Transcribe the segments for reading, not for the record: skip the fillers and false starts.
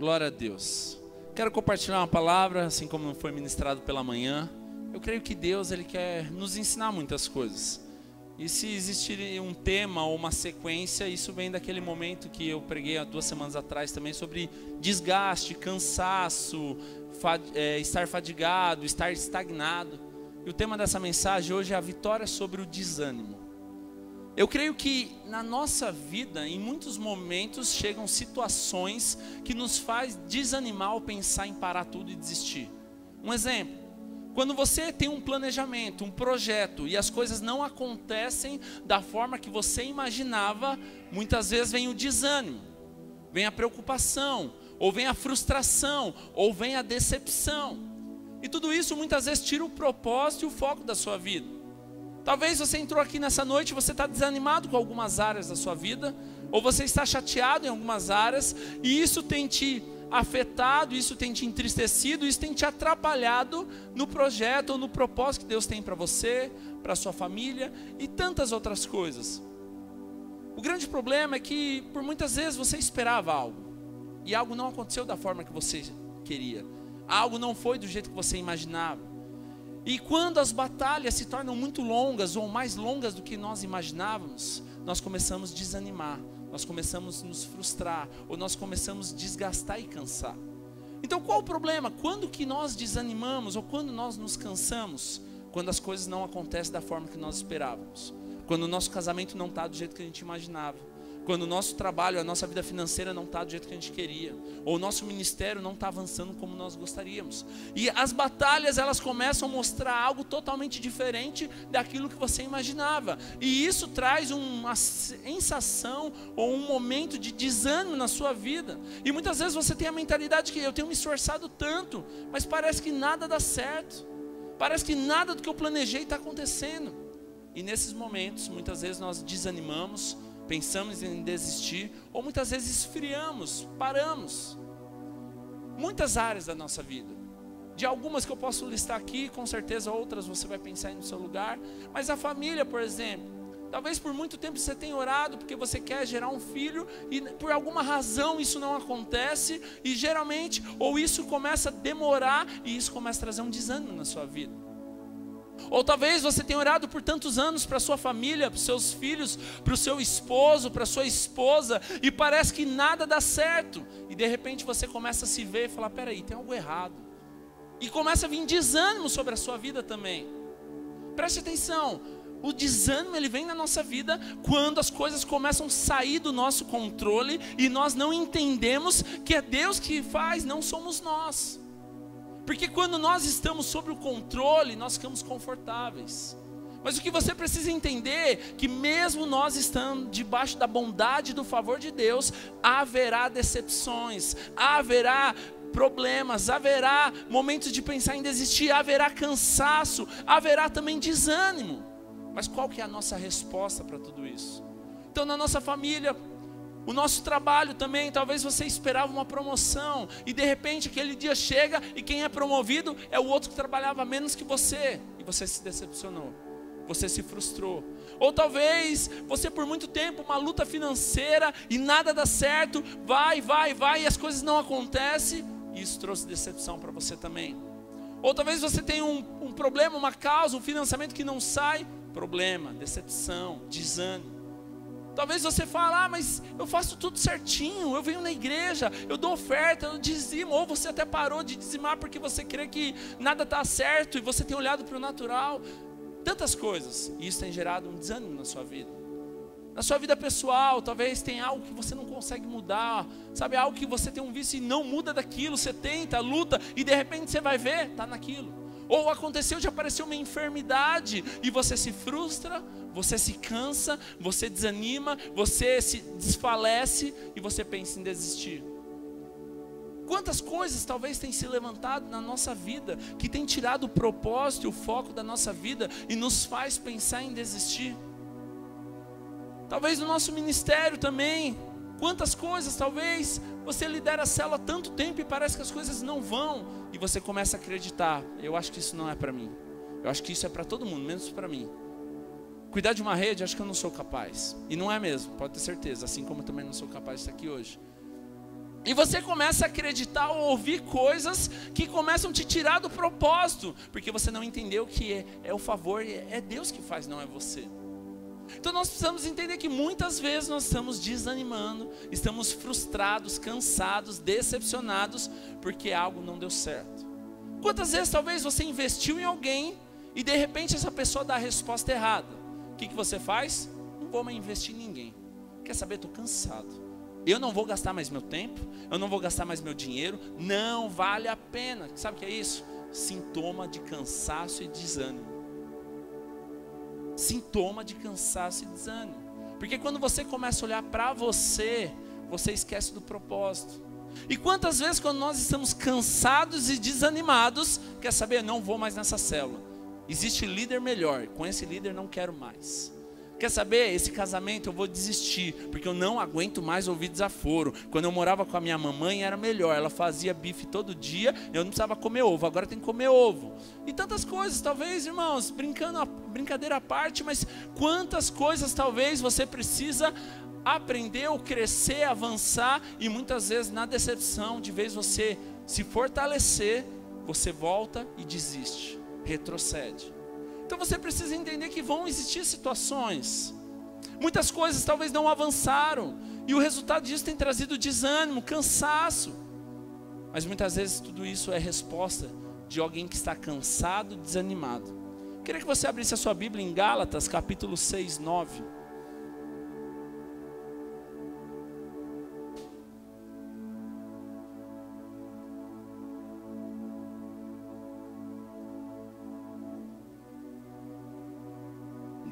Glória a Deus. Quero compartilhar uma palavra, assim como foi ministrado pela manhã. Eu creio que Deus, Ele quer nos ensinar muitas coisas. E se existir um tema ou uma sequência, isso vem daquele momento que eu preguei há 2 semanas atrás também sobre desgaste, cansaço, estar fadigado, estar estagnado. E o tema dessa mensagem hoje é a vitória sobre o desânimo. Eu creio que na nossa vida, em muitos momentos, chegam situações que nos faz desanimar ao pensar em parar tudo e desistir. Um exemplo, quando você tem um planejamento, um projeto, e as coisas não acontecem da forma que você imaginava, muitas vezes vem o desânimo, vem a preocupação, ou vem a frustração, ou vem a decepção. E tudo isso muitas vezes tira o propósito e o foco da sua vida. Talvez você entrou aqui nessa noite e você está desanimado com algumas áreas da sua vida, ou você está chateado em algumas áreas, e isso tem te afetado, isso tem te entristecido, isso tem te atrapalhado no projeto ou no propósito que Deus tem para você, para a sua família e tantas outras coisas. O grande problema é que por muitas vezes você esperava algo, e algo não aconteceu da forma que você queria, algo não foi do jeito que você imaginava. E quando as batalhas se tornam muito longas ou mais longas do que nós imaginávamos, nós começamos a desanimar, nós começamos a nos frustrar, ou nós começamos a desgastar e cansar. Então qual o problema? Quando que nós desanimamos ou quando nós nos cansamos? Quando as coisas não acontecem da forma que nós esperávamos. Quando o nosso casamento não está do jeito que a gente imaginava. Quando o nosso trabalho, a nossa vida financeira não está do jeito que a gente queria. Ou o nosso ministério não está avançando como nós gostaríamos. E as batalhas, elas começam a mostrar algo totalmente diferente daquilo que você imaginava. E isso traz uma sensação ou um momento de desânimo na sua vida. E muitas vezes você tem a mentalidade que eu tenho me esforçado tanto, mas parece que nada dá certo. Parece que nada do que eu planejei está acontecendo. E nesses momentos, muitas vezes nós desanimamos, pensamos em desistir, ou muitas vezes esfriamos, paramos. Muitas áreas da nossa vida. De algumas que eu posso listar aqui, com certeza outras você vai pensar aí no seu lugar. Mas a família, por exemplo. Talvez por muito tempo você tenha orado porque você quer gerar um filho e por alguma razão isso não acontece. E geralmente, ou isso começa a demorar e isso começa a trazer um desânimo na sua vida. Ou talvez você tenha orado por tantos anos para a sua família, para os seus filhos, para o seu esposo, para a sua esposa, e parece que nada dá certo. E de repente você começa a se ver e falar, peraí, tem algo errado. E começa a vir desânimo sobre a sua vida também. Preste atenção, o desânimo ele vem na nossa vida quando as coisas começam a sair do nosso controle e nós não entendemos que é Deus que faz, não somos nós. Porque quando nós estamos sob o controle, nós ficamos confortáveis. Mas o que você precisa entender é que mesmo nós estando debaixo da bondade e do favor de Deus, haverá decepções, haverá problemas, haverá momentos de pensar em desistir, haverá cansaço, haverá também desânimo. Mas qual que é a nossa resposta para tudo isso? Então na nossa família, o nosso trabalho também, talvez você esperava uma promoção e de repente aquele dia chega e quem é promovido é o outro que trabalhava menos que você e você se decepcionou, você se frustrou. Ou talvez você por muito tempo, uma luta financeira e nada dá certo, vai e as coisas não acontecem e isso trouxe decepção para você também. Ou talvez você tenha um problema, uma causa, um financiamento que não sai, problema, decepção, desânimo. Talvez você fale, mas eu faço tudo certinho, eu venho na igreja, eu dou oferta, eu dizimo. Ou você até parou de dizimar porque você crê que nada está certo e você tem olhado para o natural. Tantas coisas, e isso tem gerado um desânimo na sua vida. Na sua vida pessoal, talvez tenha algo que você não consegue mudar. Sabe, algo que você tem um vício e não muda daquilo. Você tenta, luta e de repente você vai ver, está naquilo. Ou aconteceu de aparecer uma enfermidade e você se frustra, você se cansa, você desanima, você se desfalece e você pensa em desistir. Quantas coisas talvez tenham se levantado na nossa vida que tem tirado o propósito e o foco da nossa vida e nos faz pensar em desistir. Talvez no nosso ministério também. Quantas coisas, talvez você lidera a célula há tanto tempo e parece que as coisas não vão. E você começa a acreditar, eu acho que isso não é para mim. Eu acho que isso é para todo mundo, menos para mim. Cuidar de uma rede, acho que eu não sou capaz. E não é mesmo, pode ter certeza. Assim como eu também não sou capaz de estar aqui hoje. E você começa a acreditar ou ouvir coisas que começam a te tirar do propósito, porque você não entendeu que é o favor, é Deus que faz, não é você. Então nós precisamos entender que muitas vezes nós estamos desanimando, estamos frustrados, cansados, decepcionados, porque algo não deu certo. Quantas vezes talvez você investiu em alguém e de repente essa pessoa dá a resposta errada? O que você faz? Não vou mais investir em ninguém. Quer saber? Estou cansado. Eu não vou gastar mais meu tempo, eu não vou gastar mais meu dinheiro, não vale a pena. Sabe o que é isso? Sintoma de cansaço e desânimo. Sintoma de cansaço e desânimo. Porque quando você começa a olhar para você, você esquece do propósito. E quantas vezes quando nós estamos cansados e desanimados, quer saber? Não vou mais nessa célula. Existe líder melhor, com esse líder não quero mais. Quer saber? Esse casamento eu vou desistir, porque eu não aguento mais ouvir desaforo. Quando eu morava com a minha mamãe era melhor, ela fazia bife todo dia, eu não precisava comer ovo, agora tem que comer ovo. E tantas coisas, talvez, irmãos, brincadeira à parte, mas quantas coisas talvez você precisa aprender ou crescer, avançar, e muitas vezes na decepção, de vez você se fortalecer, você volta e desiste, retrocede. Então você precisa entender que vão existir situações, muitas coisas talvez não avançaram, e o resultado disso tem trazido desânimo, cansaço, mas muitas vezes tudo isso é resposta de alguém que está cansado, desanimado. Queria que você abrisse a sua Bíblia em Gálatas, capítulo 6, 9.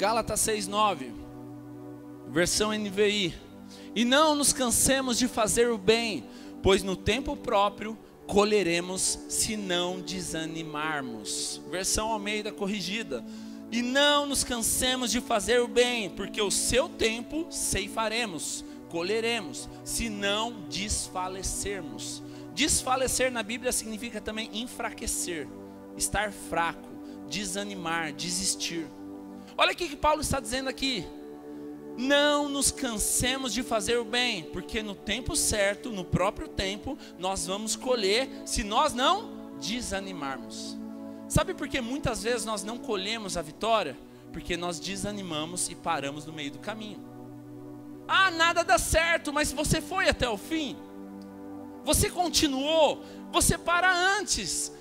Gálatas 6:9, versão NVI. E não nos cansemos de fazer o bem, pois no tempo próprio colheremos se não desanimarmos. Versão Almeida corrigida. E não nos cansemos de fazer o bem, porque o seu tempo ceifaremos, colheremos, se não desfalecermos. Desfalecer na Bíblia significa também enfraquecer, estar fraco, desanimar, desistir. Olha o que Paulo está dizendo aqui. Não nos cansemos de fazer o bem, porque no tempo certo, no próprio tempo, nós vamos colher, se nós não desanimarmos. Sabe por que muitas vezes nós não colhemos a vitória? Porque nós desanimamos e paramos no meio do caminho. Ah, nada dá certo, mas você foi até o fim. Você continuou, você para antes.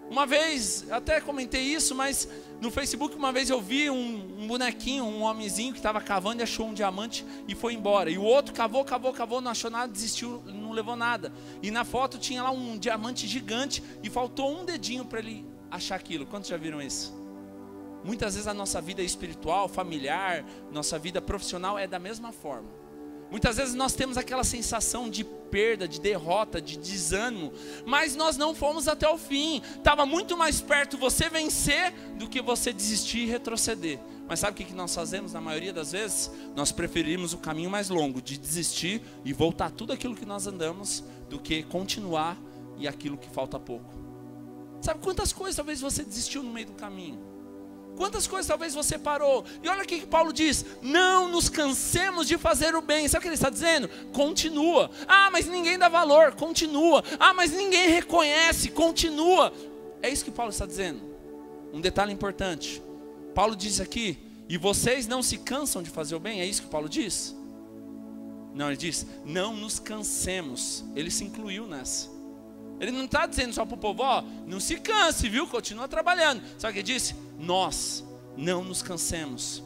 Uma vez, até comentei isso, mas no Facebook uma vez eu vi um bonequinho, um homenzinho que estava cavando e achou um diamante e foi embora. E o outro cavou, não achou nada, desistiu, não levou nada. E na foto tinha lá um diamante gigante e faltou um dedinho para ele achar aquilo. Quantos já viram isso? Muitas vezes a nossa vida espiritual, familiar, nossa vida profissional é da mesma forma. Muitas vezes nós temos aquela sensação de perda, de derrota, de desânimo, mas nós não fomos até o fim. Estava muito mais perto você vencer do que você desistir e retroceder. Mas sabe o que nós fazemos na maioria das vezes? Nós preferimos o caminho mais longo, de desistir e voltar tudo aquilo que nós andamos, do que continuar e aquilo que falta pouco. Sabe quantas coisas talvez você desistiu no meio do caminho? Quantas coisas talvez você parou? E olha o que Paulo diz. Não nos cansemos de fazer o bem. Sabe o que ele está dizendo? Continua. Ah, mas ninguém dá valor. Continua. Ah, mas ninguém reconhece. Continua. É isso que Paulo está dizendo. Um detalhe importante. Paulo diz aqui. E vocês não se cansam de fazer o bem? É isso que Paulo diz? Não, ele diz. Não nos cansemos. Ele se incluiu nessa. Ele não está dizendo só para o povo, ó, não se canse, viu? Continua trabalhando. Sabe o que ele disse? Nós não nos cansemos.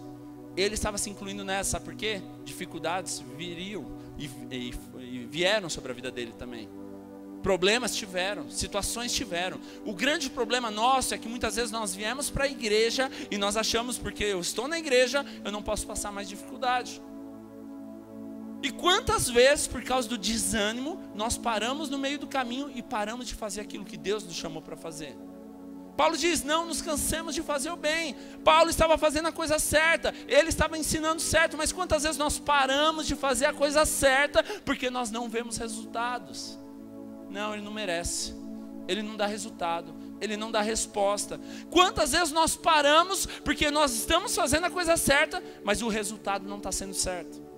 Ele estava se incluindo nessa, sabe por quê? Dificuldades viriam e vieram sobre a vida dele também. Problemas tiveram, situações tiveram. O grande problema nosso é que muitas vezes nós viemos para a igreja e nós achamos, porque eu estou na igreja, eu não posso passar mais dificuldade. E quantas vezes, por causa do desânimo, nós paramos no meio do caminho e paramos de fazer aquilo que Deus nos chamou para fazer. Paulo diz, não nos cansemos de fazer o bem. Paulo estava fazendo a coisa certa, ele estava ensinando certo, mas quantas vezes nós paramos de fazer a coisa certa, porque nós não vemos resultados? Não, ele não merece, ele não dá resultado, ele não dá resposta. Quantas vezes nós paramos, porque nós estamos fazendo a coisa certa, mas o resultado não está sendo certo?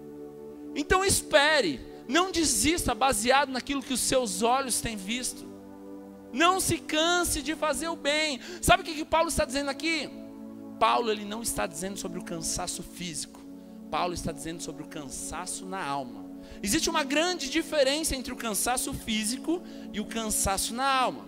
Então espere, Não desista baseado naquilo que os seus olhos têm visto. Não se canse de fazer o bem. Sabe o que Paulo está dizendo aqui? Paulo, ele não está dizendo sobre o cansaço físico. Paulo está dizendo sobre o cansaço na alma. Existe uma grande diferença entre o cansaço físico e o cansaço na alma.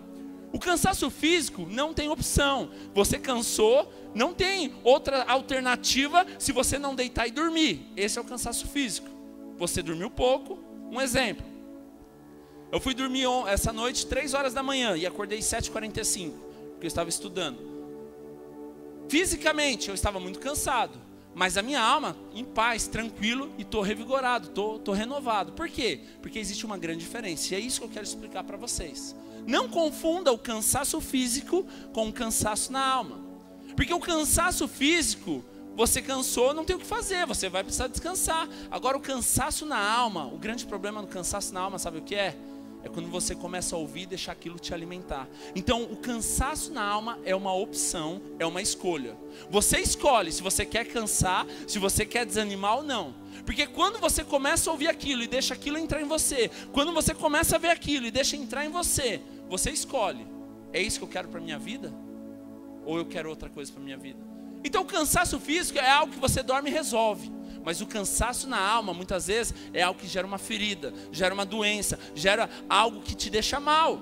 O cansaço físico não tem opção. Você cansou, não tem outra alternativa se você não deitar e dormir. Esse é o cansaço físico. Você dormiu pouco. Um exemplo. Eu fui dormir essa noite 3 horas da manhã e acordei 7h45, porque eu estava estudando. Fisicamente eu estava muito cansado, mas a minha alma em paz, tranquilo, e estou revigorado, estou renovado. Por quê? Porque existe uma grande diferença, e é isso que eu quero explicar para vocês. Não confunda o cansaço físico com o cansaço na alma. Porque o cansaço físico, você cansou, não tem o que fazer, você vai precisar descansar. Agora o cansaço na alma, o grande problema do cansaço na alma, sabe o que é? É quando você começa a ouvir e deixar aquilo te alimentar. Então o cansaço na alma é uma opção, é uma escolha. Você escolhe se você quer cansar, se você quer desanimar ou não. Porque quando você começa a ouvir aquilo e deixa aquilo entrar em você, quando você começa a ver aquilo e deixa entrar em você, você escolhe. É isso que eu quero para a minha vida? Ou eu quero outra coisa para a minha vida? Então o cansaço físico é algo que você dorme e resolve. Mas o cansaço na alma, muitas vezes, é algo que gera uma ferida, gera uma doença, gera algo que te deixa mal.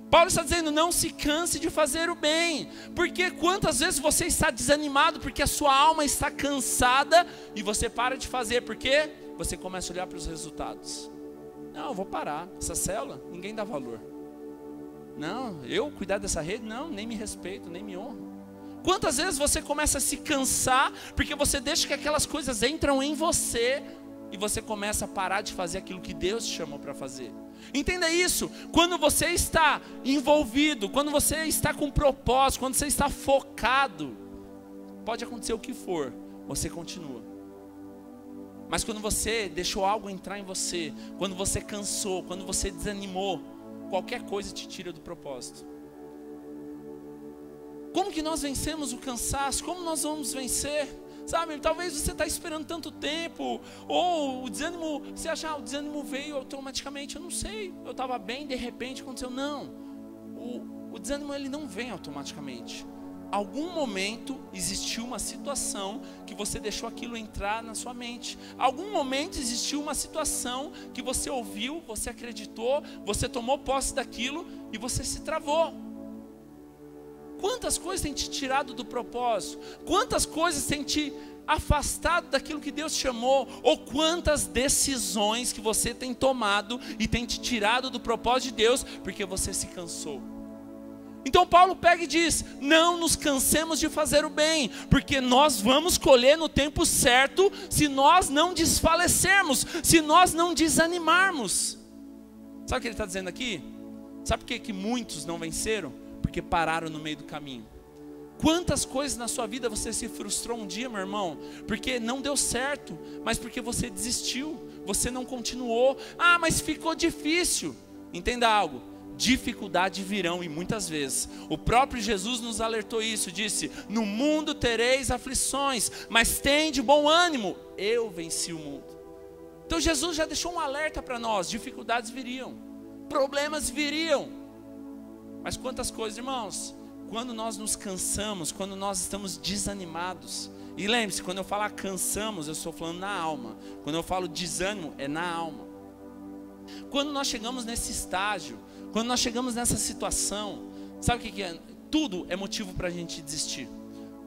Paulo está dizendo, não se canse de fazer o bem. Porque quantas vezes você está desanimado porque a sua alma está cansada e você para de fazer, porque você começa a olhar para os resultados. Não, eu vou parar, essa célula, ninguém dá valor. Não, eu cuidar dessa rede, não, nem me respeito, nem me honro. Quantas vezes você começa a se cansar porque você deixa que aquelas coisas entram em você e você começa a parar de fazer aquilo que Deus te chamou para fazer. Entenda isso, quando você está envolvido, quando você está com propósito, quando você está focado, pode acontecer o que for, você continua. Mas quando você deixou algo entrar em você, quando você cansou, quando você desanimou, qualquer coisa te tira do propósito. Como que nós vencemos o cansaço? Como nós vamos vencer? Sabe, talvez você está esperando tanto tempo, ou o desânimo, você acha, o desânimo veio automaticamente, eu não sei, eu estava bem, de repente aconteceu. Não, o desânimo ele não vem automaticamente. Algum momento existiu uma situação que você deixou aquilo entrar na sua mente. Algum momento existiu uma situação que você ouviu, você acreditou, você tomou posse daquilo e você se travou. Quantas coisas tem te tirado do propósito? Quantas coisas tem te afastado daquilo que Deus te chamou? Ou quantas decisões que você tem tomado e tem te tirado do propósito de Deus porque você se cansou? Então Paulo pega e diz, não nos cansemos de fazer o bem, porque nós vamos colher no tempo certo se nós não desfalecermos, se nós não desanimarmos. Sabe o que ele está dizendo aqui? Sabe por que muitos não venceram? Porque pararam no meio do caminho. Quantas coisas na sua vida você se frustrou um dia, meu irmão? Porque não deu certo, mas porque você desistiu, você não continuou. Ah, mas ficou difícil. Entenda algo, dificuldades virão e muitas vezes. O próprio Jesus nos alertou isso, disse, no mundo tereis aflições, mas tende bom ânimo, eu venci o mundo. Então Jesus já deixou um alerta para nós, dificuldades viriam, problemas viriam. Mas quantas coisas, irmãos, quando nós nos cansamos, quando nós estamos desanimados, e lembre-se, quando eu falar cansamos, eu estou falando na alma, quando eu falo desânimo, é na alma. Quando nós chegamos nesse estágio, quando nós chegamos nessa situação, sabe o que é? Tudo é motivo para a gente desistir.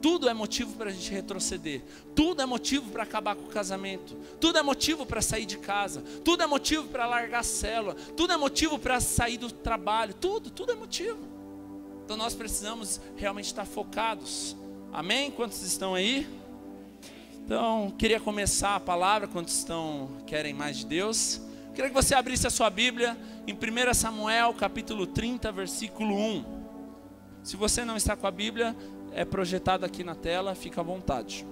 Tudo é motivo para a gente retroceder. Tudo é motivo para acabar com o casamento. Tudo é motivo para sair de casa. Tudo é motivo para largar a célula. Tudo é motivo para sair do trabalho. Tudo é motivo. Então nós precisamos realmente estar focados. Amém? Quantos estão aí? Então, queria começar a palavra. Quantos querem mais de Deus? Queria que você abrisse a sua Bíblia em 1 Samuel, capítulo 30, versículo 1. Se você não está com a Bíblia, é projetado aqui na tela, fica à vontade.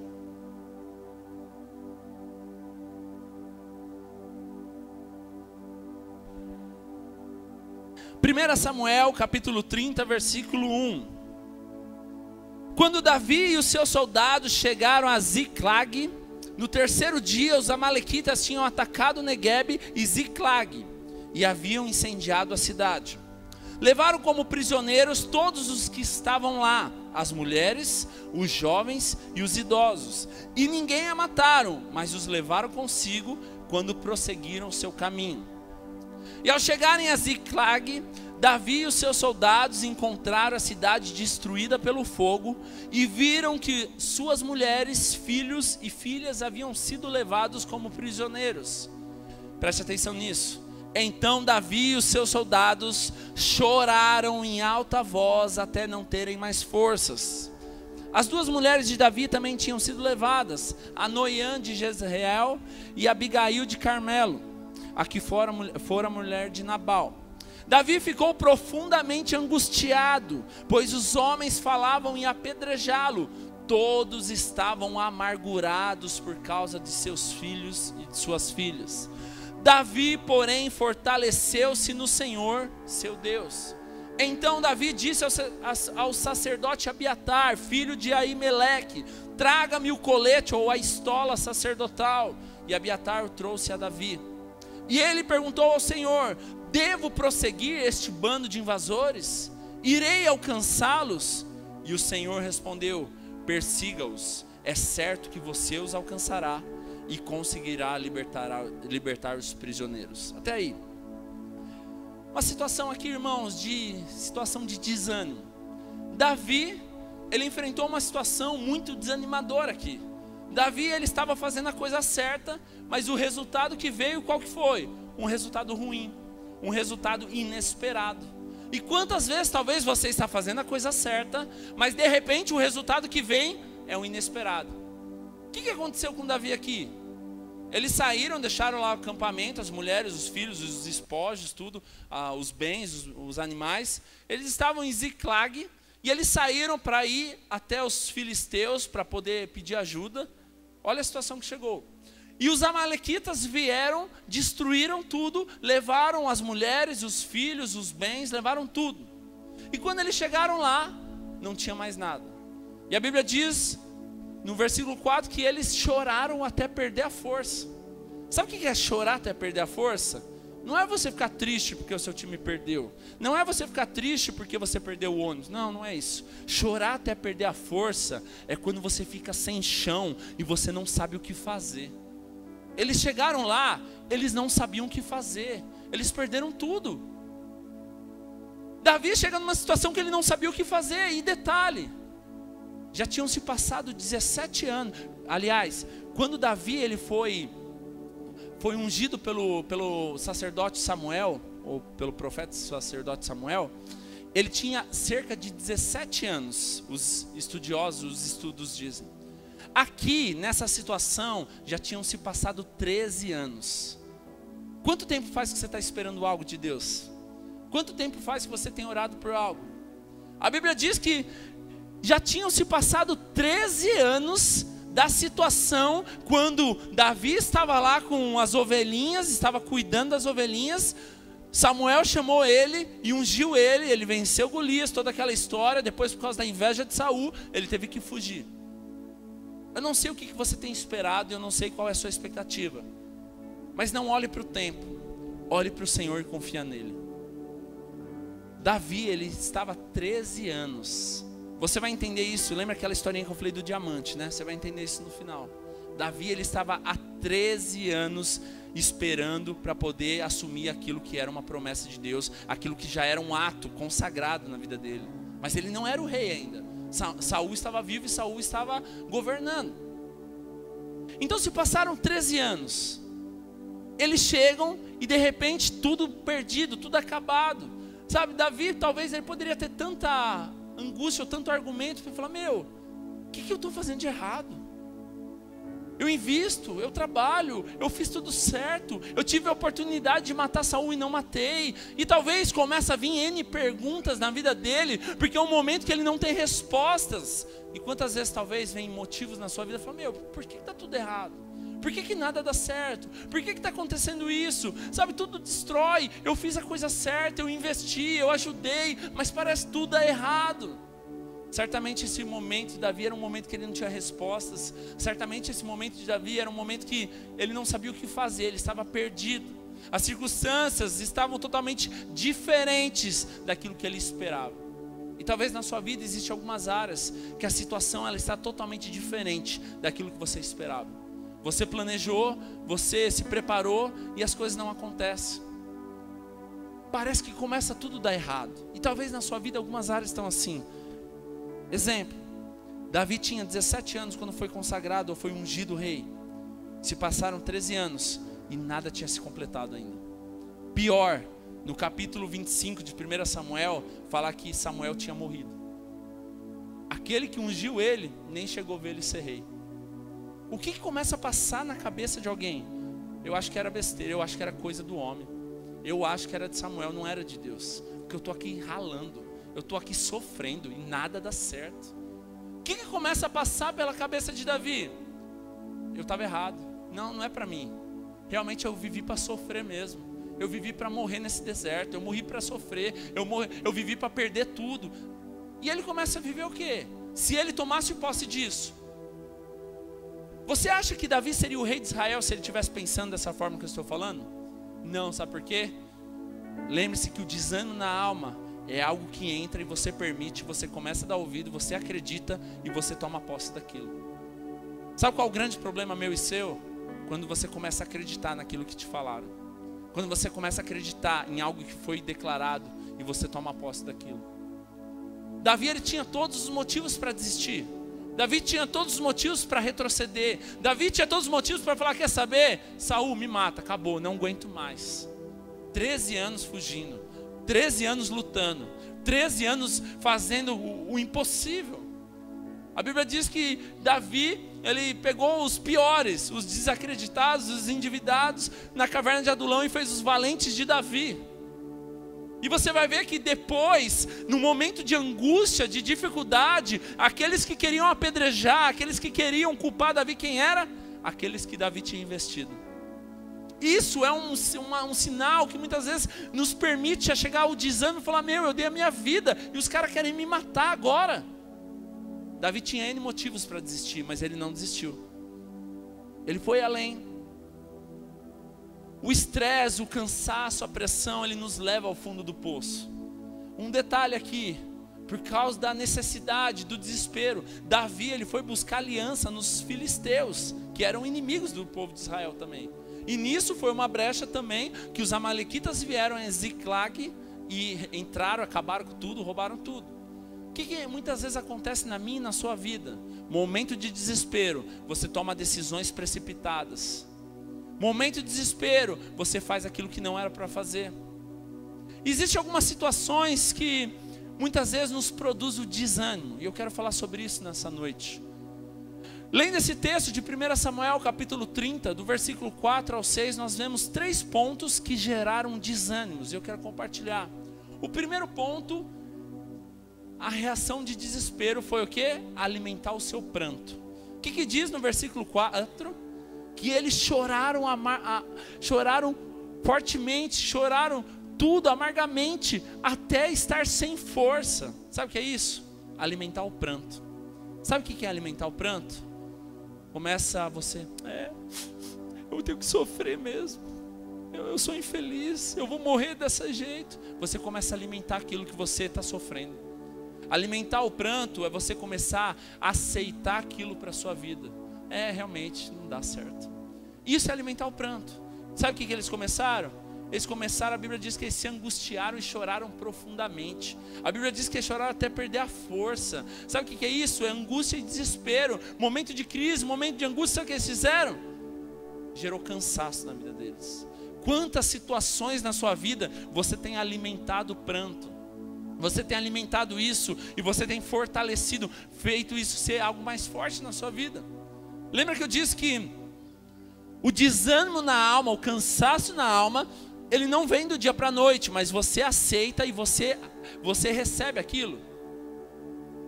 Primeira Samuel, capítulo 30, versículo 1. Quando Davi e os seus soldados chegaram a Ziclag, No terceiro dia, os amalequitas tinham atacado Neguebe e Ziclag e haviam incendiado a cidade. Levaram como prisioneiros todos os que estavam lá, as mulheres, os jovens e os idosos. E ninguém a mataram, mas os levaram consigo quando prosseguiram seu caminho. E ao chegarem a Ziclag, Davi e os seus soldados encontraram a cidade destruída pelo fogo e viram que suas mulheres, filhos e filhas haviam sido levados como prisioneiros. Preste atenção nisso. Então Davi e os seus soldados choraram em alta voz até não terem mais forças. As duas mulheres de Davi também tinham sido levadas, Anoiã de Jezreel e Abigail de Carmelo, a que fora mulher de Nabal. Davi ficou profundamente angustiado, pois os homens falavam em apedrejá-lo. Todos estavam amargurados por causa de seus filhos e de suas filhas. Davi, porém, fortaleceu-se no Senhor, seu Deus. Então Davi disse ao sacerdote Abiatar, filho de Aimeleque: traga-me o colete ou a estola sacerdotal. E Abiatar o trouxe a Davi. E ele perguntou ao Senhor: devo prosseguir este bando de invasores? Irei alcançá-los? E o Senhor respondeu: persiga-os, é certo que você os alcançará e conseguirá libertar os prisioneiros. Até aí. Uma situação aqui, irmãos, situação de desânimo. Davi, ele enfrentou uma situação muito desanimadora aqui. Davi, ele estava fazendo a coisa certa, mas o resultado que veio, qual que foi? Um resultado ruim, um resultado inesperado. E quantas vezes talvez você está fazendo a coisa certa, mas de repente o resultado que vem é um inesperado. O que aconteceu com Davi aqui? Eles saíram, deixaram lá o acampamento, as mulheres, os filhos, os despojos, tudo, os bens, os animais. Eles estavam em Ziclag e eles saíram para ir até os filisteus para poder pedir ajuda. Olha a situação que chegou. E os amalequitas vieram, destruíram tudo, levaram as mulheres, os filhos, os bens, levaram tudo. E quando eles chegaram lá, não tinha mais nada. E a Bíblia diz, no versículo 4, que eles choraram até perder a força. Sabe o que é chorar até perder a força? Não é você ficar triste porque o seu time perdeu. Não é você ficar triste porque você perdeu o ônibus. Não, não é isso. Chorar até perder a força é quando você fica sem chão e você não sabe o que fazer. Eles chegaram lá, eles não sabiam o que fazer. Eles perderam tudo. Davi chega numa situação que ele não sabia o que fazer. E detalhe, já tinham se passado 17 anos. Aliás, quando Davi ele foi ungido pelo sacerdote Samuel, ou pelo profeta sacerdote Samuel, ele tinha cerca de 17 anos, os estudiosos, os estudos dizem. Aqui, nessa situação, já tinham se passado 13 anos. Quanto tempo faz que você está esperando algo de Deus? Quanto tempo faz que você tem orado por algo? A Bíblia diz que já tinham se passado 13 anos da situação quando Davi estava lá com as ovelhinhas, estava cuidando das ovelhinhas. Samuel chamou ele e ungiu ele, ele venceu Golias, toda aquela história. Depois, por causa da inveja de Saul, ele teve que fugir. Eu não sei o que você tem esperado, eu não sei qual é a sua expectativa, mas não olhe para o tempo, olhe para o Senhor e confia nele. Davi, ele estava há 13 anos. Você vai entender isso, lembra aquela historinha que eu falei do diamante, né? Você vai entender isso no final. Davi, ele estava há 13 anos esperando para poder assumir aquilo que era uma promessa de Deus, aquilo que já era um ato consagrado na vida dele. Mas ele não era o rei ainda. Saul estava vivo e Saul estava governando. Então se passaram 13 anos. Eles chegam e de repente tudo perdido, tudo acabado. Sabe, Davi talvez ele poderia ter tanta angústia ou tanto argumento para falar: meu, o que eu estou fazendo de errado? Eu invisto, eu trabalho, eu fiz tudo certo, eu tive a oportunidade de matar Saul e não matei. E talvez comece a vir N perguntas na vida dele, porque é um momento que ele não tem respostas. E quantas vezes talvez vem motivos na sua vida e fala: meu, por que está tudo errado? Por que nada dá certo? Por que está acontecendo isso? Sabe, tudo destrói. Eu fiz a coisa certa, eu investi, eu ajudei, mas parece tudo dá errado. Certamente esse momento de Davi era um momento que ele não tinha respostas. Certamente esse momento de Davi era um momento que ele não sabia o que fazer, ele estava perdido. As circunstâncias estavam totalmente diferentes daquilo que ele esperava. E talvez na sua vida existam algumas áreas que a situação ela está totalmente diferente daquilo que você esperava. Você planejou, você se preparou e as coisas não acontecem. Parece que começa tudo a dar errado. E talvez na sua vida algumas áreas estão assim. Exemplo, Davi tinha 17 anos quando foi consagrado ou foi ungido rei. Se passaram 13 anos e nada tinha se completado ainda. Pior, no capítulo 25 de 1 Samuel, fala que Samuel tinha morrido. Aquele que ungiu ele, nem chegou a ver ele ser rei. O que começa a passar na cabeça de alguém? Eu acho que era besteira, eu acho que era coisa do homem. Eu acho que era de Samuel, não era de Deus. Porque eu estou aqui ralando. Eu estou aqui sofrendo e nada dá certo. O que começa a passar pela cabeça de Davi? Eu estava errado. Não é para mim. Realmente eu vivi para sofrer mesmo. Eu vivi para morrer nesse deserto. Eu morri para sofrer. Eu vivi para perder tudo. E ele começa a viver o quê? Se ele tomasse posse disso. Você acha que Davi seria o rei de Israel se ele estivesse pensando dessa forma que eu estou falando? Não, sabe por quê? Lembre-se que o desânimo na alma é algo que entra e você permite, você começa a dar ouvido, você acredita e você toma posse daquilo. Sabe qual é o grande problema meu e seu? Quando você começa a acreditar naquilo que te falaram. Quando você começa a acreditar em algo que foi declarado e você toma posse daquilo. Davi ele tinha todos os motivos para desistir. Davi tinha todos os motivos para retroceder. Davi tinha todos os motivos para falar, quer saber? Saul, me mata, acabou, não aguento mais. 13 anos fugindo. 13 anos lutando, 13 anos fazendo o impossível. A Bíblia diz que Davi, ele pegou os piores, os desacreditados, os endividados na caverna de Adulão e fez os valentes de Davi. E você vai ver que depois, no momento de angústia, de dificuldade, aqueles que queriam apedrejar, aqueles que queriam culpar Davi, quem era? Aqueles que Davi tinha investido. Isso é um sinal que muitas vezes nos permite a chegar ao desânimo e falar, eu dei a minha vida e os caras querem me matar agora. Davi tinha N motivos para desistir, mas ele não desistiu. Ele foi além. O estresse, o cansaço, a pressão, ele nos leva ao fundo do poço. Um detalhe aqui, por causa da necessidade, do desespero, Davi ele foi buscar aliança nos filisteus, que eram inimigos do povo de Israel também. E nisso foi uma brecha também, que os amalequitas vieram em Ziclag e entraram, acabaram com tudo, roubaram tudo. O que muitas vezes acontece na minha e na sua vida? Momento de desespero, você toma decisões precipitadas. Momento de desespero, você faz aquilo que não era para fazer. Existem algumas situações que muitas vezes nos produzem o desânimo, e eu quero falar sobre isso nessa noite. Lendo esse texto de 1 Samuel capítulo 30, do versículo 4 ao 6, nós vemos 3 pontos que geraram desânimos, e eu quero compartilhar. O primeiro ponto, a reação de desespero foi o quê? Alimentar o seu pranto. O que diz no versículo 4? Que eles choraram, choraram fortemente, choraram tudo amargamente, até estar sem força. Sabe o que é isso? Alimentar o pranto. Sabe o que é alimentar o pranto? Começa você, eu tenho que sofrer mesmo, eu sou infeliz, eu vou morrer desse jeito. Você começa a alimentar aquilo que você está sofrendo. Alimentar o pranto é você começar a aceitar aquilo para a sua vida. Realmente não dá certo. Isso é alimentar o pranto. Sabe o que eles começaram? Eles começaram, a Bíblia diz que eles se angustiaram e choraram profundamente. A Bíblia diz que eles choraram até perder a força. Sabe o que é isso? É angústia e desespero. Momento de crise, momento de angústia, sabe o que eles fizeram? Gerou cansaço na vida deles. Quantas situações na sua vida você tem alimentado o pranto? Você tem alimentado isso e você tem fortalecido, feito isso ser algo mais forte na sua vida. Lembra que eu disse que o desânimo na alma, o cansaço na alma, ele não vem do dia para a noite, mas você aceita e você recebe aquilo.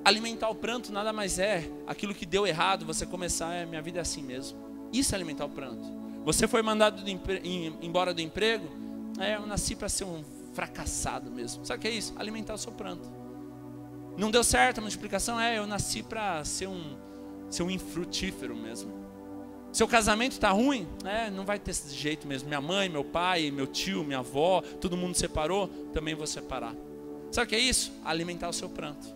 Alimentar o pranto nada mais é aquilo que deu errado, você começar, minha vida é assim mesmo. Isso é alimentar o pranto. Você foi mandado embora do emprego, eu nasci para ser um fracassado mesmo. Sabe o que é isso? Alimentar o seu pranto. Não deu certo a multiplicação? Eu nasci para ser um infrutífero mesmo. Seu casamento está ruim? Não vai ter esse jeito mesmo. Minha mãe, meu pai, meu tio, minha avó, todo mundo separou, também vou separar. Sabe o que é isso? Alimentar o seu pranto.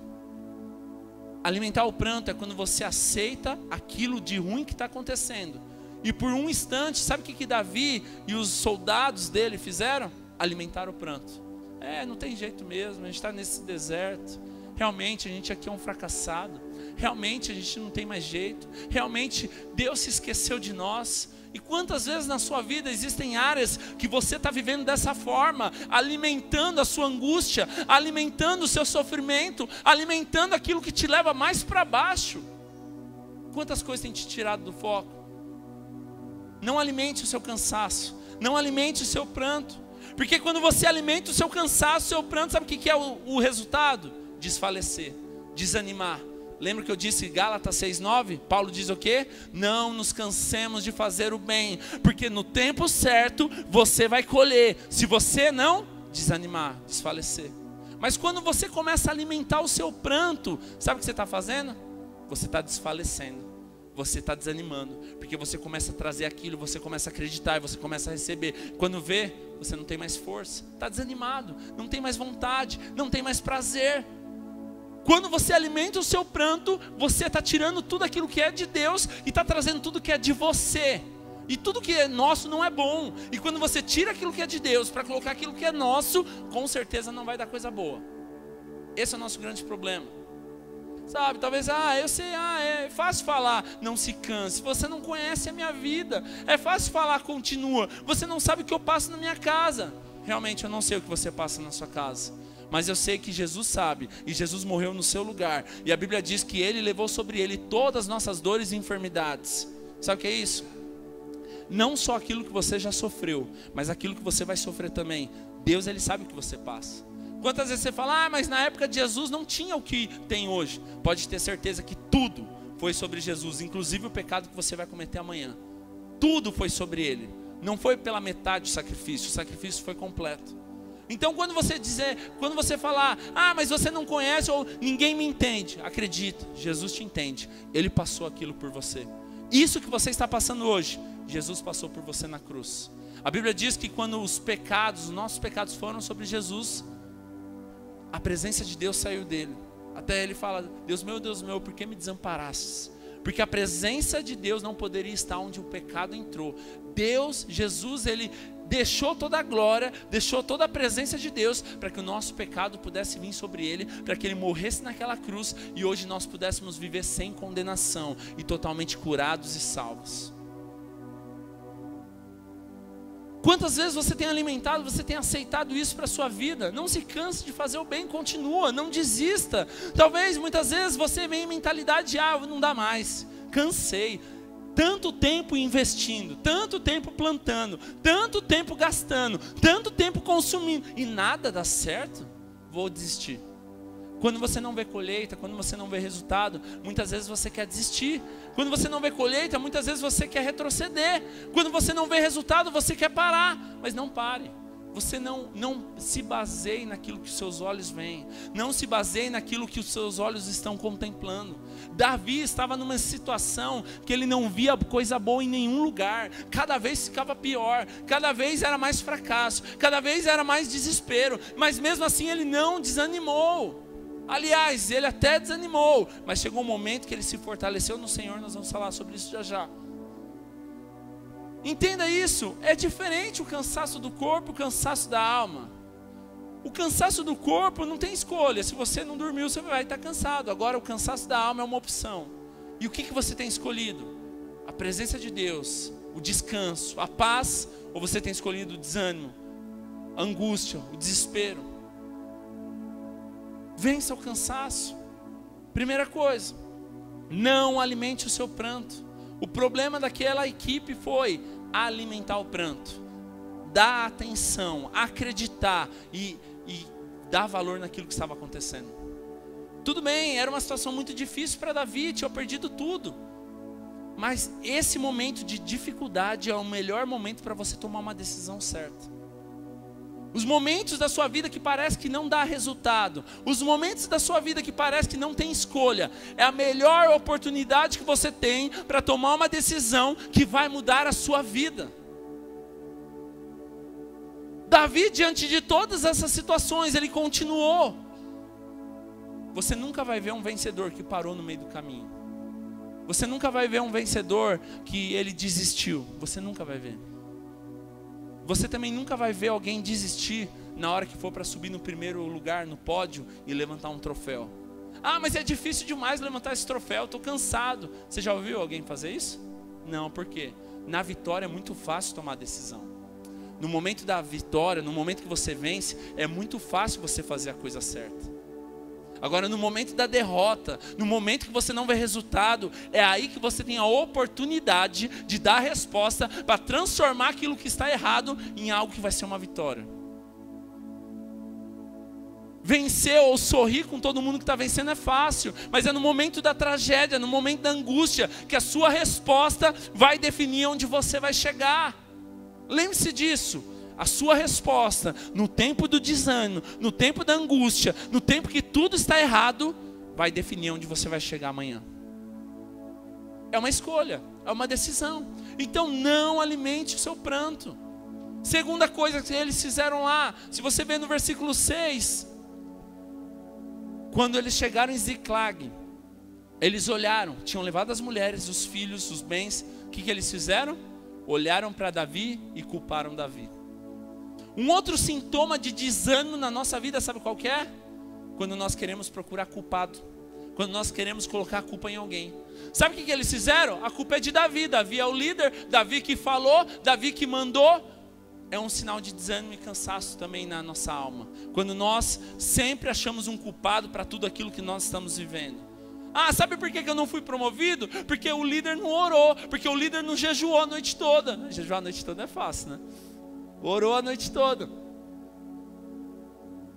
Alimentar o pranto é quando você aceita aquilo de ruim que está acontecendo. E por um instante, sabe o que Davi e os soldados dele fizeram? Alimentaram o pranto. Não tem jeito mesmo, a gente está nesse deserto. Realmente a gente aqui é um fracassado. Realmente a gente não tem mais jeito. Realmente Deus se esqueceu de nós. E quantas vezes na sua vida existem áreas que você está vivendo dessa forma, alimentando a sua angústia, alimentando o seu sofrimento, alimentando aquilo que te leva mais para baixo. Quantas coisas tem te tirado do foco? Não alimente o seu cansaço, não alimente o seu pranto, porque quando você alimenta o seu cansaço, o seu pranto, sabe o que é o resultado? Desfalecer, desanimar. Lembra que eu disse Gálatas 6:9? Paulo diz o quê? Não nos cansemos de fazer o bem, porque no tempo certo você vai colher, se você não desanimar, desfalecer. Mas quando você começa a alimentar o seu pranto, sabe o que você está fazendo? Você está desfalecendo, você está desanimando, porque você começa a trazer aquilo, você começa a acreditar, você começa a receber. Quando vê, você não tem mais força, está desanimado, não tem mais vontade, não tem mais prazer. Quando você alimenta o seu pranto, você está tirando tudo aquilo que é de Deus e está trazendo tudo que é de você. E tudo que é nosso não é bom. E quando você tira aquilo que é de Deus para colocar aquilo que é nosso, com certeza não vai dar coisa boa. Esse é o nosso grande problema. Sabe, talvez, eu sei, é fácil falar, não se canse. Você não conhece a minha vida. É fácil falar, continua. Você não sabe o que eu passo na minha casa. Realmente eu não sei o que você passa na sua casa. Mas eu sei que Jesus sabe, e Jesus morreu no seu lugar. E a Bíblia diz que Ele levou sobre Ele todas as nossas dores e enfermidades. Sabe o que é isso? Não só aquilo que você já sofreu, mas aquilo que você vai sofrer também. Deus, Ele sabe o que você passa. Quantas vezes você fala, mas na época de Jesus não tinha o que tem hoje. Pode ter certeza que tudo foi sobre Jesus, inclusive o pecado que você vai cometer amanhã. Tudo foi sobre Ele. Não foi pela metade o sacrifício foi completo. Então quando você falar, mas você não conhece ou ninguém me entende, acredita, Jesus te entende. Ele passou aquilo por você. Isso que você está passando hoje, Jesus passou por você na cruz. A Bíblia diz que quando os nossos pecados foram sobre Jesus, a presença de Deus saiu dele. Até ele fala, Deus meu, por que me desamparastes? Porque a presença de Deus não poderia estar onde o pecado entrou. Jesus, Ele deixou toda a glória, deixou toda a presença de Deus para que o nosso pecado pudesse vir sobre Ele, para que Ele morresse naquela cruz e hoje nós pudéssemos viver sem condenação e totalmente curados e salvos. Quantas vezes você tem alimentado, você tem aceitado isso para a sua vida? Não se canse de fazer o bem, continua, não desista. Talvez muitas vezes você venha em mentalidade, não dá mais, cansei. Tanto tempo investindo, tanto tempo plantando, tanto tempo gastando, tanto tempo consumindo e nada dá certo, vou desistir. Quando você não vê colheita, quando você não vê resultado, muitas vezes você quer desistir. Quando você não vê colheita, muitas vezes você quer retroceder. Quando você não vê resultado, você quer parar. Mas não pare. Você não se baseie naquilo que os seus olhos veem. Não se baseie naquilo que os seus olhos estão contemplando. Davi estava numa situação que ele não via coisa boa em nenhum lugar. Cada vez ficava pior. Cada vez era mais fracasso. Cada vez era mais desespero. Mas mesmo assim ele não desanimou. Aliás, ele até desanimou. Mas chegou um momento que ele se fortaleceu no Senhor. Nós vamos falar sobre isso já já. Entenda isso, é diferente o cansaço do corpo e o cansaço da alma. O cansaço do corpo não tem escolha, se você não dormiu você vai estar cansado. Agora o cansaço da alma é uma opção. E o que você tem escolhido? A presença de Deus, o descanso, a paz, ou você tem escolhido o desânimo, a angústia, o desespero? Vença o cansaço. Primeira coisa, não alimente o seu pranto. O problema daquela equipe foi alimentar o pranto, dar atenção, acreditar e dar valor naquilo que estava acontecendo. Tudo bem, era uma situação muito difícil para Davi, tinha perdido tudo. Mas esse momento de dificuldade é o melhor momento para você tomar uma decisão certa. Os momentos da sua vida que parece que não dá resultado, os momentos da sua vida que parece que não tem escolha, é a melhor oportunidade que você tem para tomar uma decisão que vai mudar a sua vida. Davi, diante de todas essas situações, ele continuou. Você nunca vai ver um vencedor que parou no meio do caminho. Você nunca vai ver um vencedor que ele desistiu. Você nunca vai ver. Você também nunca vai ver alguém desistir na hora que for para subir no primeiro lugar no pódio e levantar um troféu. Ah, mas é difícil demais levantar esse troféu, estou cansado. Você já ouviu alguém fazer isso? Não, por quê? Na vitória é muito fácil tomar decisão. No momento da vitória, no momento que você vence, é muito fácil você fazer a coisa certa. Agora, no momento da derrota, no momento que você não vê resultado, é aí que você tem a oportunidade de dar a resposta para transformar aquilo que está errado em algo que vai ser uma vitória. Vencer ou sorrir com todo mundo que está vencendo é fácil, mas é no momento da tragédia, no momento da angústia, que a sua resposta vai definir onde você vai chegar. Lembre-se disso, a sua resposta no tempo do desânimo, no tempo da angústia, no tempo que tudo está errado, vai definir onde você vai chegar amanhã. É uma escolha, é uma decisão. Então não alimente o seu pranto. Segunda coisa que eles fizeram lá, se você vê no versículo 6, quando eles chegaram em Ziclag, eles olharam, tinham levado as mulheres, os filhos, os bens. O que eles fizeram? Olharam para Davi e culparam Davi. Um outro sintoma de desânimo na nossa vida, sabe qual que é? Quando nós queremos procurar culpado. Quando nós queremos colocar a culpa em alguém. Sabe o que eles fizeram? A culpa é de Davi. Davi é o líder, Davi que falou, Davi que mandou. É um sinal de desânimo e cansaço também na nossa alma. Quando nós sempre achamos um culpado para tudo aquilo que nós estamos vivendo. Ah, sabe por que eu não fui promovido? Porque o líder não orou, porque o líder não jejuou a noite toda. Jejuar a noite toda é fácil, né? Orou a noite toda.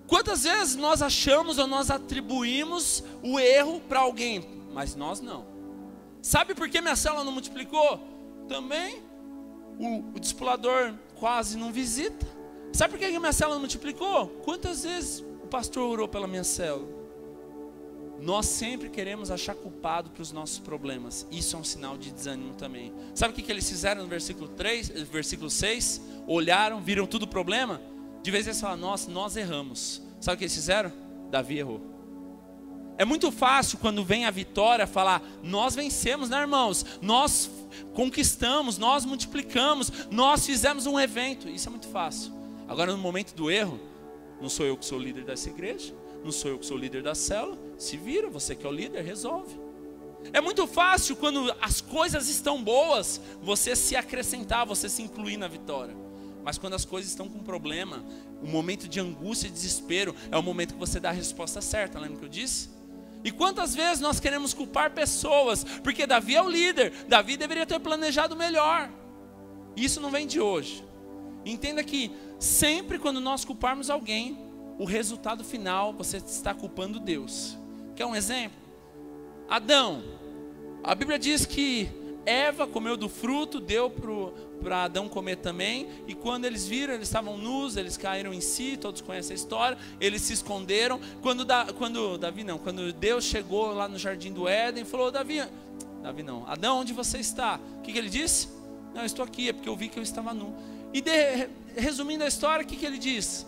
Quantas vezes nós achamos ou nós atribuímos o erro para alguém, mas nós não. Sabe por que minha célula não multiplicou? Também o discipulador quase não visita. Sabe por que minha célula não multiplicou? Quantas vezes o pastor orou pela minha célula? Nós sempre queremos achar culpado para os nossos problemas. Isso é um sinal de desânimo também. Sabe o que eles fizeram no versículo 6? Olharam, viram tudo problema. De vez em quando eles falam, nossa, nós erramos. Sabe o que eles fizeram? Davi errou. É muito fácil quando vem a vitória falar, nós vencemos, né, irmãos? Nós conquistamos, nós multiplicamos, nós fizemos um evento. Isso é muito fácil. Agora no momento do erro, não sou eu que sou o líder dessa igreja, não sou eu que sou o líder da célula. Se vira, você que é o líder, resolve. É muito fácil quando as coisas estão boas, você se acrescentar, você se incluir na vitória. Mas quando as coisas estão com problema, o momento de angústia e desespero é o momento que você dá a resposta certa, lembra que eu disse? E quantas vezes nós queremos culpar pessoas, porque Davi é o líder, Davi deveria ter planejado melhor. Isso não vem de hoje. Entenda que sempre quando nós culparmos alguém, o resultado final, você está culpando Deus. Quer um exemplo? Adão. A Bíblia diz que Eva comeu do fruto, deu para Adão comer também. E quando eles viram, eles estavam nus, eles caíram em si, todos conhecem a história. Eles se esconderam. Quando Deus chegou lá no jardim do Éden, falou, Adão, onde você está? O que ele disse? Não, eu estou aqui, é porque eu vi que eu estava nu. E resumindo a história, o que ele diz?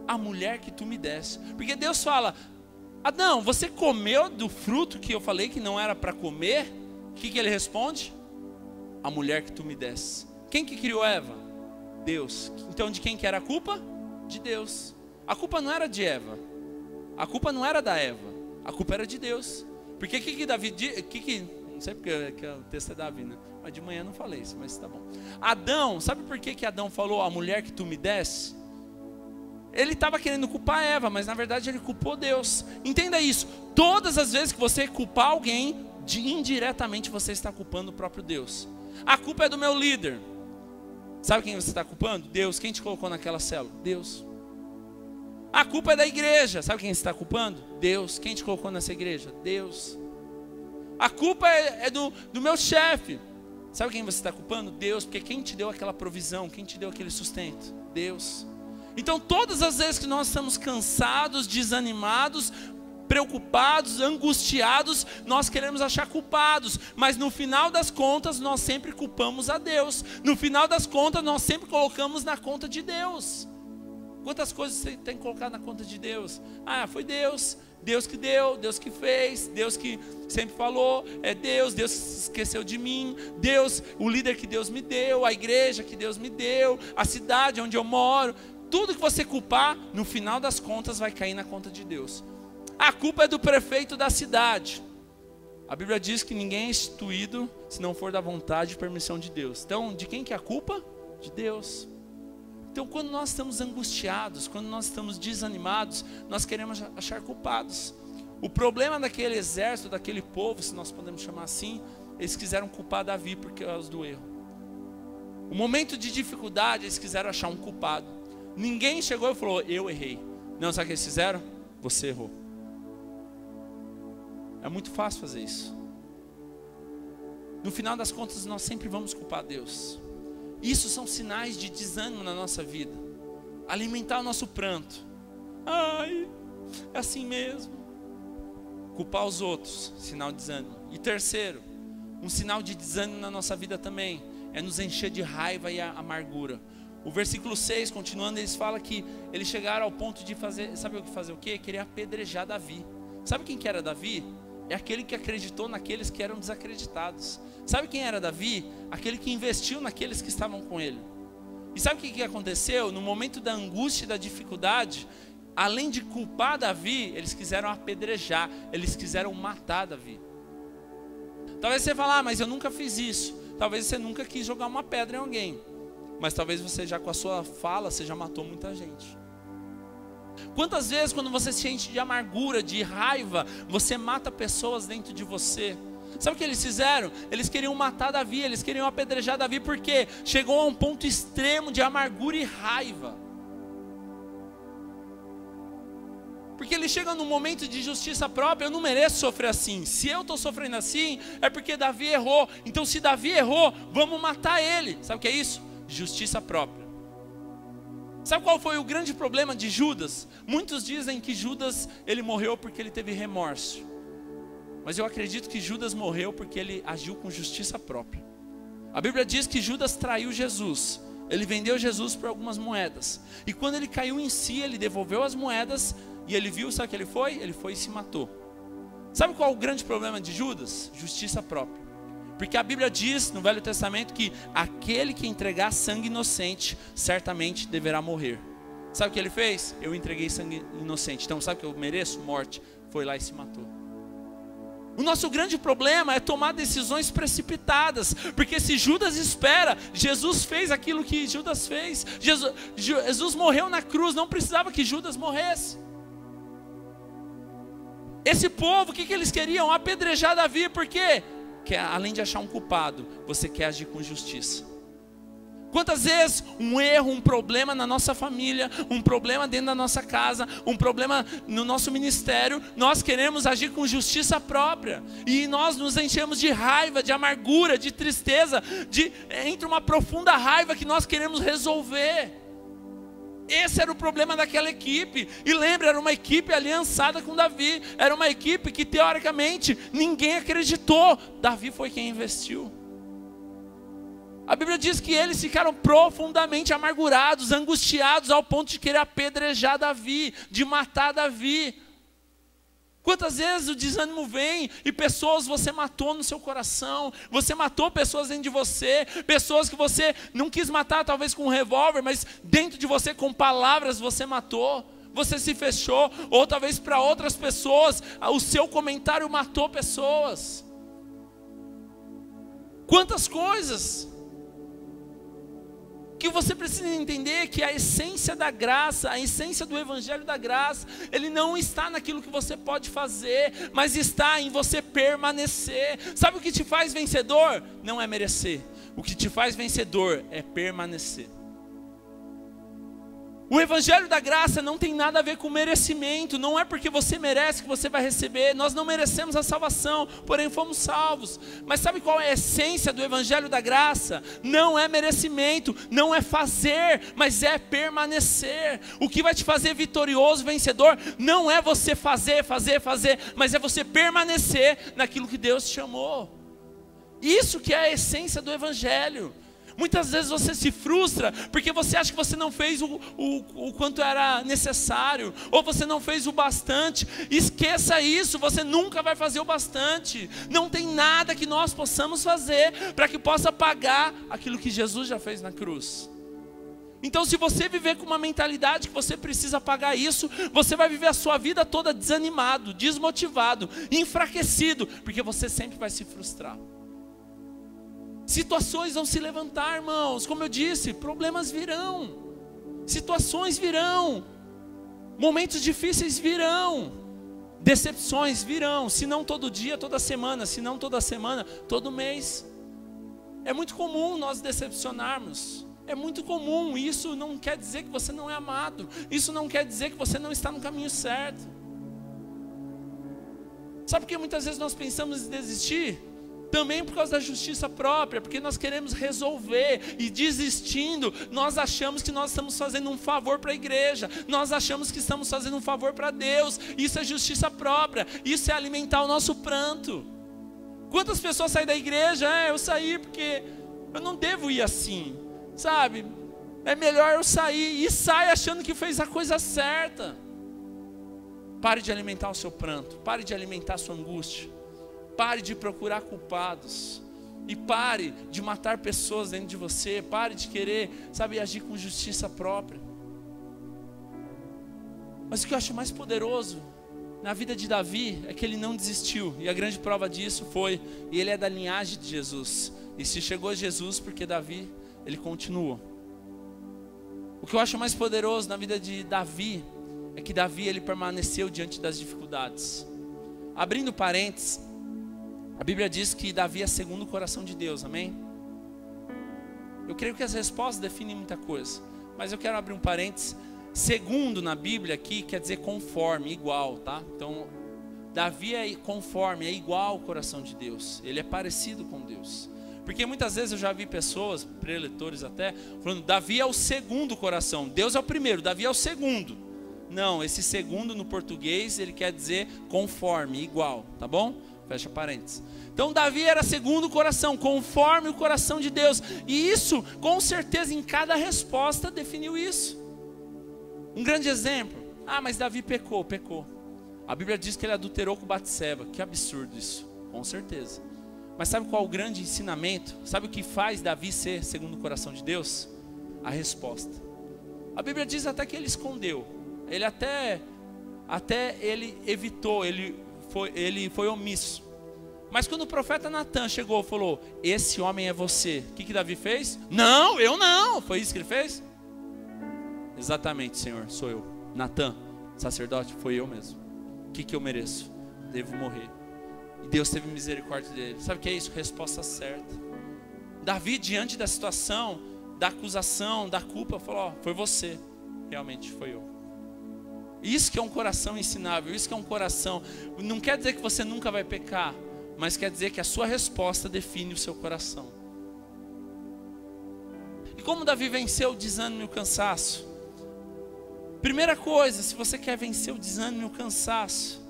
A mulher que tu me deste. Porque Deus fala, Adão, você comeu do fruto que eu falei que não era para comer? O que ele responde? A mulher que tu me deste. Quem que criou Eva? Deus. Então de quem que era a culpa? De Deus. A culpa não era de Eva. A culpa não era da Eva. A culpa era de Deus. Porque que Davi não sei porque que o texto é Davi, né? Mas de manhã eu não falei isso, mas tá bom. Adão, sabe por que Adão falou a mulher que tu me deste? Ele estava querendo culpar Eva, mas na verdade ele culpou Deus. Entenda isso. Todas as vezes que você culpar alguém, indiretamente você está culpando o próprio Deus. A culpa é do meu líder. Sabe quem você está culpando? Deus. Quem te colocou naquela célula? Deus. A culpa é da igreja. Sabe quem você está culpando? Deus. Quem te colocou nessa igreja? Deus. A culpa é do meu chefe. Sabe quem você está culpando? Deus. Porque quem te deu aquela provisão? Quem te deu aquele sustento? Deus. Então todas as vezes que nós estamos cansados, desanimados, preocupados, angustiados, nós queremos achar culpados, mas no final das contas nós sempre culpamos a Deus. No final das contas nós sempre colocamos na conta de Deus. Quantas coisas você tem que colocar na conta de Deus? Ah, foi Deus, Deus que deu, Deus que fez, Deus que sempre falou, é Deus, Deus esqueceu de mim, Deus, o líder que Deus me deu, a igreja que Deus me deu, a cidade onde eu moro. Tudo que você culpar, no final das contas vai cair na conta de Deus. A culpa é do prefeito da cidade. A Bíblia diz que ninguém é instituído se não for da vontade e permissão de Deus. Então, de quem que é a culpa? De Deus. Então, quando nós estamos angustiados, quando nós estamos desanimados, nós queremos achar culpados. O problema daquele exército, daquele povo, se nós podemos chamar assim, eles quiseram culpar Davi por causa do erro. O momento de dificuldade, eles quiseram achar um culpado. Ninguém chegou e falou, eu errei. Não, sabe o que eles fizeram? Você errou. É muito fácil fazer isso. No final das contas, nós sempre vamos culpar Deus. Isso são sinais de desânimo na nossa vida. Alimentar o nosso pranto. Ai, é assim mesmo. Culpar os outros, sinal de desânimo. E terceiro, um sinal de desânimo na nossa vida também, é nos encher de raiva e amargura. O versículo 6, continuando, eles falam que eles chegaram ao ponto de fazer, sabe o quê? Querer apedrejar Davi. Sabe quem que era Davi? É aquele que acreditou naqueles que eram desacreditados. Sabe quem era Davi? Aquele que investiu naqueles que estavam com ele. E sabe o que aconteceu? No momento da angústia e da dificuldade, além de culpar Davi, eles quiseram apedrejar, eles quiseram matar Davi. Talvez você fale, mas eu nunca fiz isso. Talvez você nunca quis jogar uma pedra em alguém. Mas talvez você já com a sua fala, você já matou muita gente. Quantas vezes quando você se enche de amargura, de raiva, você mata pessoas dentro de você? Sabe o que eles fizeram? Eles queriam matar Davi, eles queriam apedrejar Davi, porque chegou a um ponto extremo de amargura e raiva. Porque eles chegam num momento de justiça própria, eu não mereço sofrer assim. Se eu estou sofrendo assim, é porque Davi errou. Então se Davi errou, vamos matar ele. Sabe o que é isso? Justiça própria. Sabe qual foi o grande problema de Judas? Muitos dizem que Judas, ele morreu porque ele teve remorso. Mas eu acredito que Judas morreu porque ele agiu com justiça própria. A Bíblia diz que Judas traiu Jesus. Ele vendeu Jesus por algumas moedas. E quando ele caiu em si, ele devolveu as moedas e ele viu, sabe o que ele foi? Ele foi e se matou. Sabe qual é o grande problema de Judas? Justiça própria. Porque a Bíblia diz no Velho Testamento que aquele que entregar sangue inocente certamente deverá morrer. Sabe o que ele fez? Eu entreguei sangue inocente. Então sabe o que eu mereço? Morte. Foi lá e se matou. O nosso grande problema é tomar decisões precipitadas. Porque se Judas espera, Jesus fez aquilo que Judas fez. Jesus morreu na cruz, não precisava que Judas morresse. Esse povo, o que eles queriam? Apedrejar Davi, por quê? Que além de achar um culpado, você quer agir com justiça. Quantas vezes um erro, um problema na nossa família, um problema dentro da nossa casa, um problema no nosso ministério, nós queremos agir com justiça própria. E nós nos enchemos de raiva, de amargura, de tristeza, entre uma profunda raiva que nós queremos resolver. Esse era o problema daquela equipe. E lembra, era uma equipe aliançada com Davi. Era uma equipe que teoricamente ninguém acreditou. Davi foi quem investiu. A Bíblia diz que eles ficaram profundamente amargurados, angustiados ao ponto de querer apedrejar Davi, de matar Davi. Quantas vezes o desânimo vem e pessoas você matou no seu coração, você matou pessoas dentro de você, pessoas que você não quis matar talvez com um revólver, mas dentro de você com palavras você matou, você se fechou, ou talvez para outras pessoas, o seu comentário matou pessoas. Quantas coisas que você precisa entender que a essência da graça, a essência do evangelho da graça, ele não está naquilo que você pode fazer, mas está em você permanecer. Sabe o que te faz vencedor? Não é merecer. O que te faz vencedor é permanecer. O evangelho da graça não tem nada a ver com merecimento. Não é porque você merece que você vai receber. Nós não merecemos a salvação, porém fomos salvos. Mas sabe qual é a essência do evangelho da graça? Não é merecimento, não é fazer, mas é permanecer. O que vai te fazer vitorioso, vencedor, não é você fazer, mas é você permanecer naquilo que Deus te chamou. Isso que é a essência do evangelho. Muitas vezes você se frustra porque você acha que você não fez o quanto era necessário, ou você não fez o bastante. Esqueça isso, você nunca vai fazer o bastante. Não tem nada que nós possamos fazer para que possa pagar aquilo que Jesus já fez na cruz. Então, se você viver com uma mentalidade que você precisa pagar isso, você vai viver a sua vida toda desanimado, desmotivado, enfraquecido, porque você sempre vai se frustrar. Situações vão se levantar, irmãos. Como eu disse, problemas virão, situações virão, momentos difíceis virão, decepções virão. Se não todo dia, toda semana. Se não toda semana, todo mês. É muito comum nós decepcionarmos. É muito comum. Isso não quer dizer que você não é amado. Isso não quer dizer que você não está no caminho certo. Sabe por que muitas vezes nós pensamos em desistir? Também por causa da justiça própria, porque nós queremos resolver, e desistindo, nós achamos que nós estamos fazendo um favor para a igreja, nós achamos que estamos fazendo um favor para Deus. Isso é justiça própria, isso é alimentar o nosso pranto. Quantas pessoas saem da igreja? Eu saí porque eu não devo ir assim, sabe? É melhor eu sair, e sai achando que fez a coisa certa. Pare de alimentar o seu pranto, pare de alimentar a sua angústia. Pare de procurar culpados. E pare de matar pessoas dentro de você. Pare de querer, sabe, agir com justiça própria. Mas o que eu acho mais poderoso na vida de Davi é que ele não desistiu. E a grande prova disso foi, ele é da linhagem de Jesus. E se chegou a Jesus porque Davi, ele continuou. O que eu acho mais poderoso na vida de Davi é que Davi, ele permaneceu diante das dificuldades. Abrindo parênteses, a Bíblia diz que Davi é segundo o coração de Deus, amém? Eu creio que as respostas definem muita coisa, mas eu quero abrir um parênteses. Segundo na Bíblia aqui quer dizer conforme, igual, tá? Então, Davi é conforme, é igual ao coração de Deus. Ele é parecido com Deus. Porque muitas vezes eu já vi pessoas, preletores até, falando, Davi é o segundo coração, Deus é o primeiro, Davi é o segundo. Não, esse segundo no português, ele quer dizer conforme, igual, tá bom? Fecha parênteses. Então Davi era segundo o coração, conforme o coração de Deus. E isso, com certeza, em cada resposta definiu isso. Um grande exemplo. Mas Davi pecou. A Bíblia diz que ele adulterou com Batseba. Que absurdo isso, com certeza. Mas sabe qual é o grande ensinamento? Sabe o que faz Davi ser segundo o coração de Deus? A resposta. A Bíblia diz até que ele escondeu. Ele até ele evitou, ele foi omisso. Mas quando o profeta Natan chegou e falou, esse homem é você, o que Davi fez? Não, eu não. Foi isso que ele fez? Exatamente, Senhor, sou eu. Natan, sacerdote, foi eu mesmo. O que eu mereço? Devo morrer. E Deus teve misericórdia dele. Sabe o que é isso? Resposta certa. Davi, diante da situação, da acusação, da culpa, falou, foi você. Realmente foi eu. Isso que é um coração ensinável, isso que é um coração. Não quer dizer que você nunca vai pecar, mas quer dizer que a sua resposta define o seu coração. E como Davi venceu o desânimo e o cansaço? Primeira coisa, se você quer vencer o desânimo e o cansaço,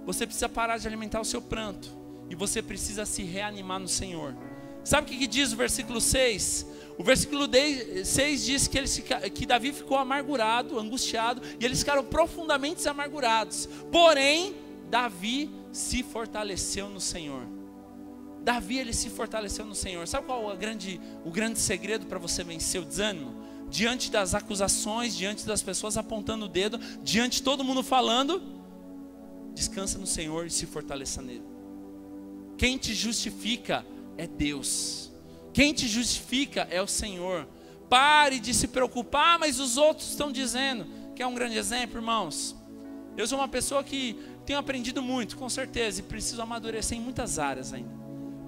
você precisa parar de alimentar o seu pranto. E você precisa se reanimar no Senhor. Sabe o que diz o versículo 6? O versículo 6 diz que Davi ficou amargurado, angustiado, e eles ficaram profundamente amargurados. Porém, Davi se fortaleceu no Senhor. Davi, ele se fortaleceu no Senhor. Sabe qual é o grande segredo para você vencer o desânimo? Diante das acusações, diante das pessoas apontando o dedo, diante de todo mundo falando, descansa no Senhor e se fortaleça nele. Quem te justifica é Deus. Quem te justifica é o Senhor. Pare de se preocupar, mas os outros estão dizendo. Quer um grande exemplo, irmãos? Eu sou uma pessoa que tenho aprendido muito, com certeza, e preciso amadurecer em muitas áreas ainda.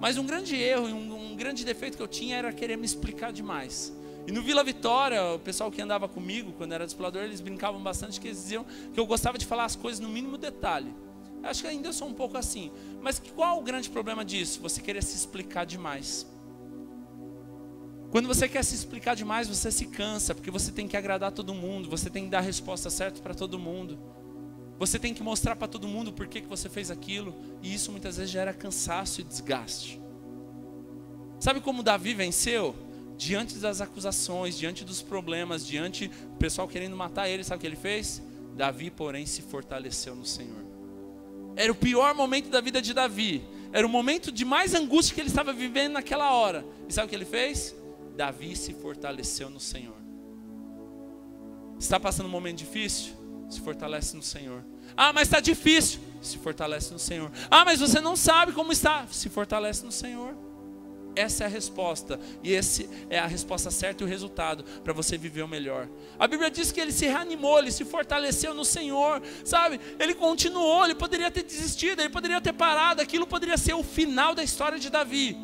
Mas um grande erro, um grande defeito que eu tinha era querer me explicar demais. E no Vila Vitória, o pessoal que andava comigo, quando era discipulador, eles brincavam bastante, que eles diziam que eu gostava de falar as coisas no mínimo detalhe. Acho que ainda eu sou um pouco assim. Mas qual o grande problema disso? Você querer se explicar demais. Quando você quer se explicar demais, você se cansa, porque você tem que agradar todo mundo, você tem que dar a resposta certa para todo mundo. Você tem que mostrar para todo mundo por que você fez aquilo, e isso muitas vezes gera cansaço e desgaste. Sabe como Davi venceu? Diante das acusações, diante dos problemas, diante do pessoal querendo matar ele, sabe o que ele fez? Davi, porém, se fortaleceu no Senhor. Era o pior momento da vida de Davi, era o momento de mais angústia que ele estava vivendo naquela hora. E sabe o que ele fez? Davi se fortaleceu no Senhor. Está passando um momento difícil? Se fortalece no Senhor. Ah, mas está difícil. Se fortalece no Senhor. Ah, mas você não sabe como está. Se fortalece no Senhor. Essa é a resposta. E essa é a resposta certa e o resultado para você viver o melhor. A Bíblia diz que ele se reanimou, ele se fortaleceu no Senhor. Sabe? Ele continuou, ele poderia ter desistido, ele poderia ter parado. Aquilo poderia ser o final da história de Davi.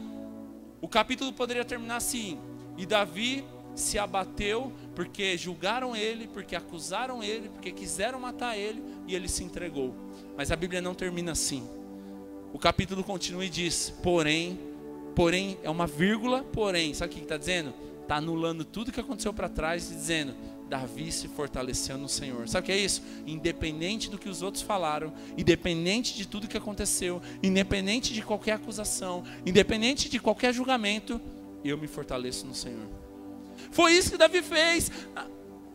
O capítulo poderia terminar assim: e Davi se abateu porque julgaram ele, porque acusaram ele, porque quiseram matar ele, e ele se entregou. Mas a Bíblia não termina assim. O capítulo continua e diz: porém é uma vírgula, porém, sabe o que está dizendo? Está anulando tudo que aconteceu para trás e dizendo: Davi se fortaleceu no Senhor. Sabe o que é isso? Independente do que os outros falaram, independente de tudo que aconteceu, independente de qualquer acusação, independente de qualquer julgamento, eu me fortaleço no Senhor. Foi isso que Davi fez.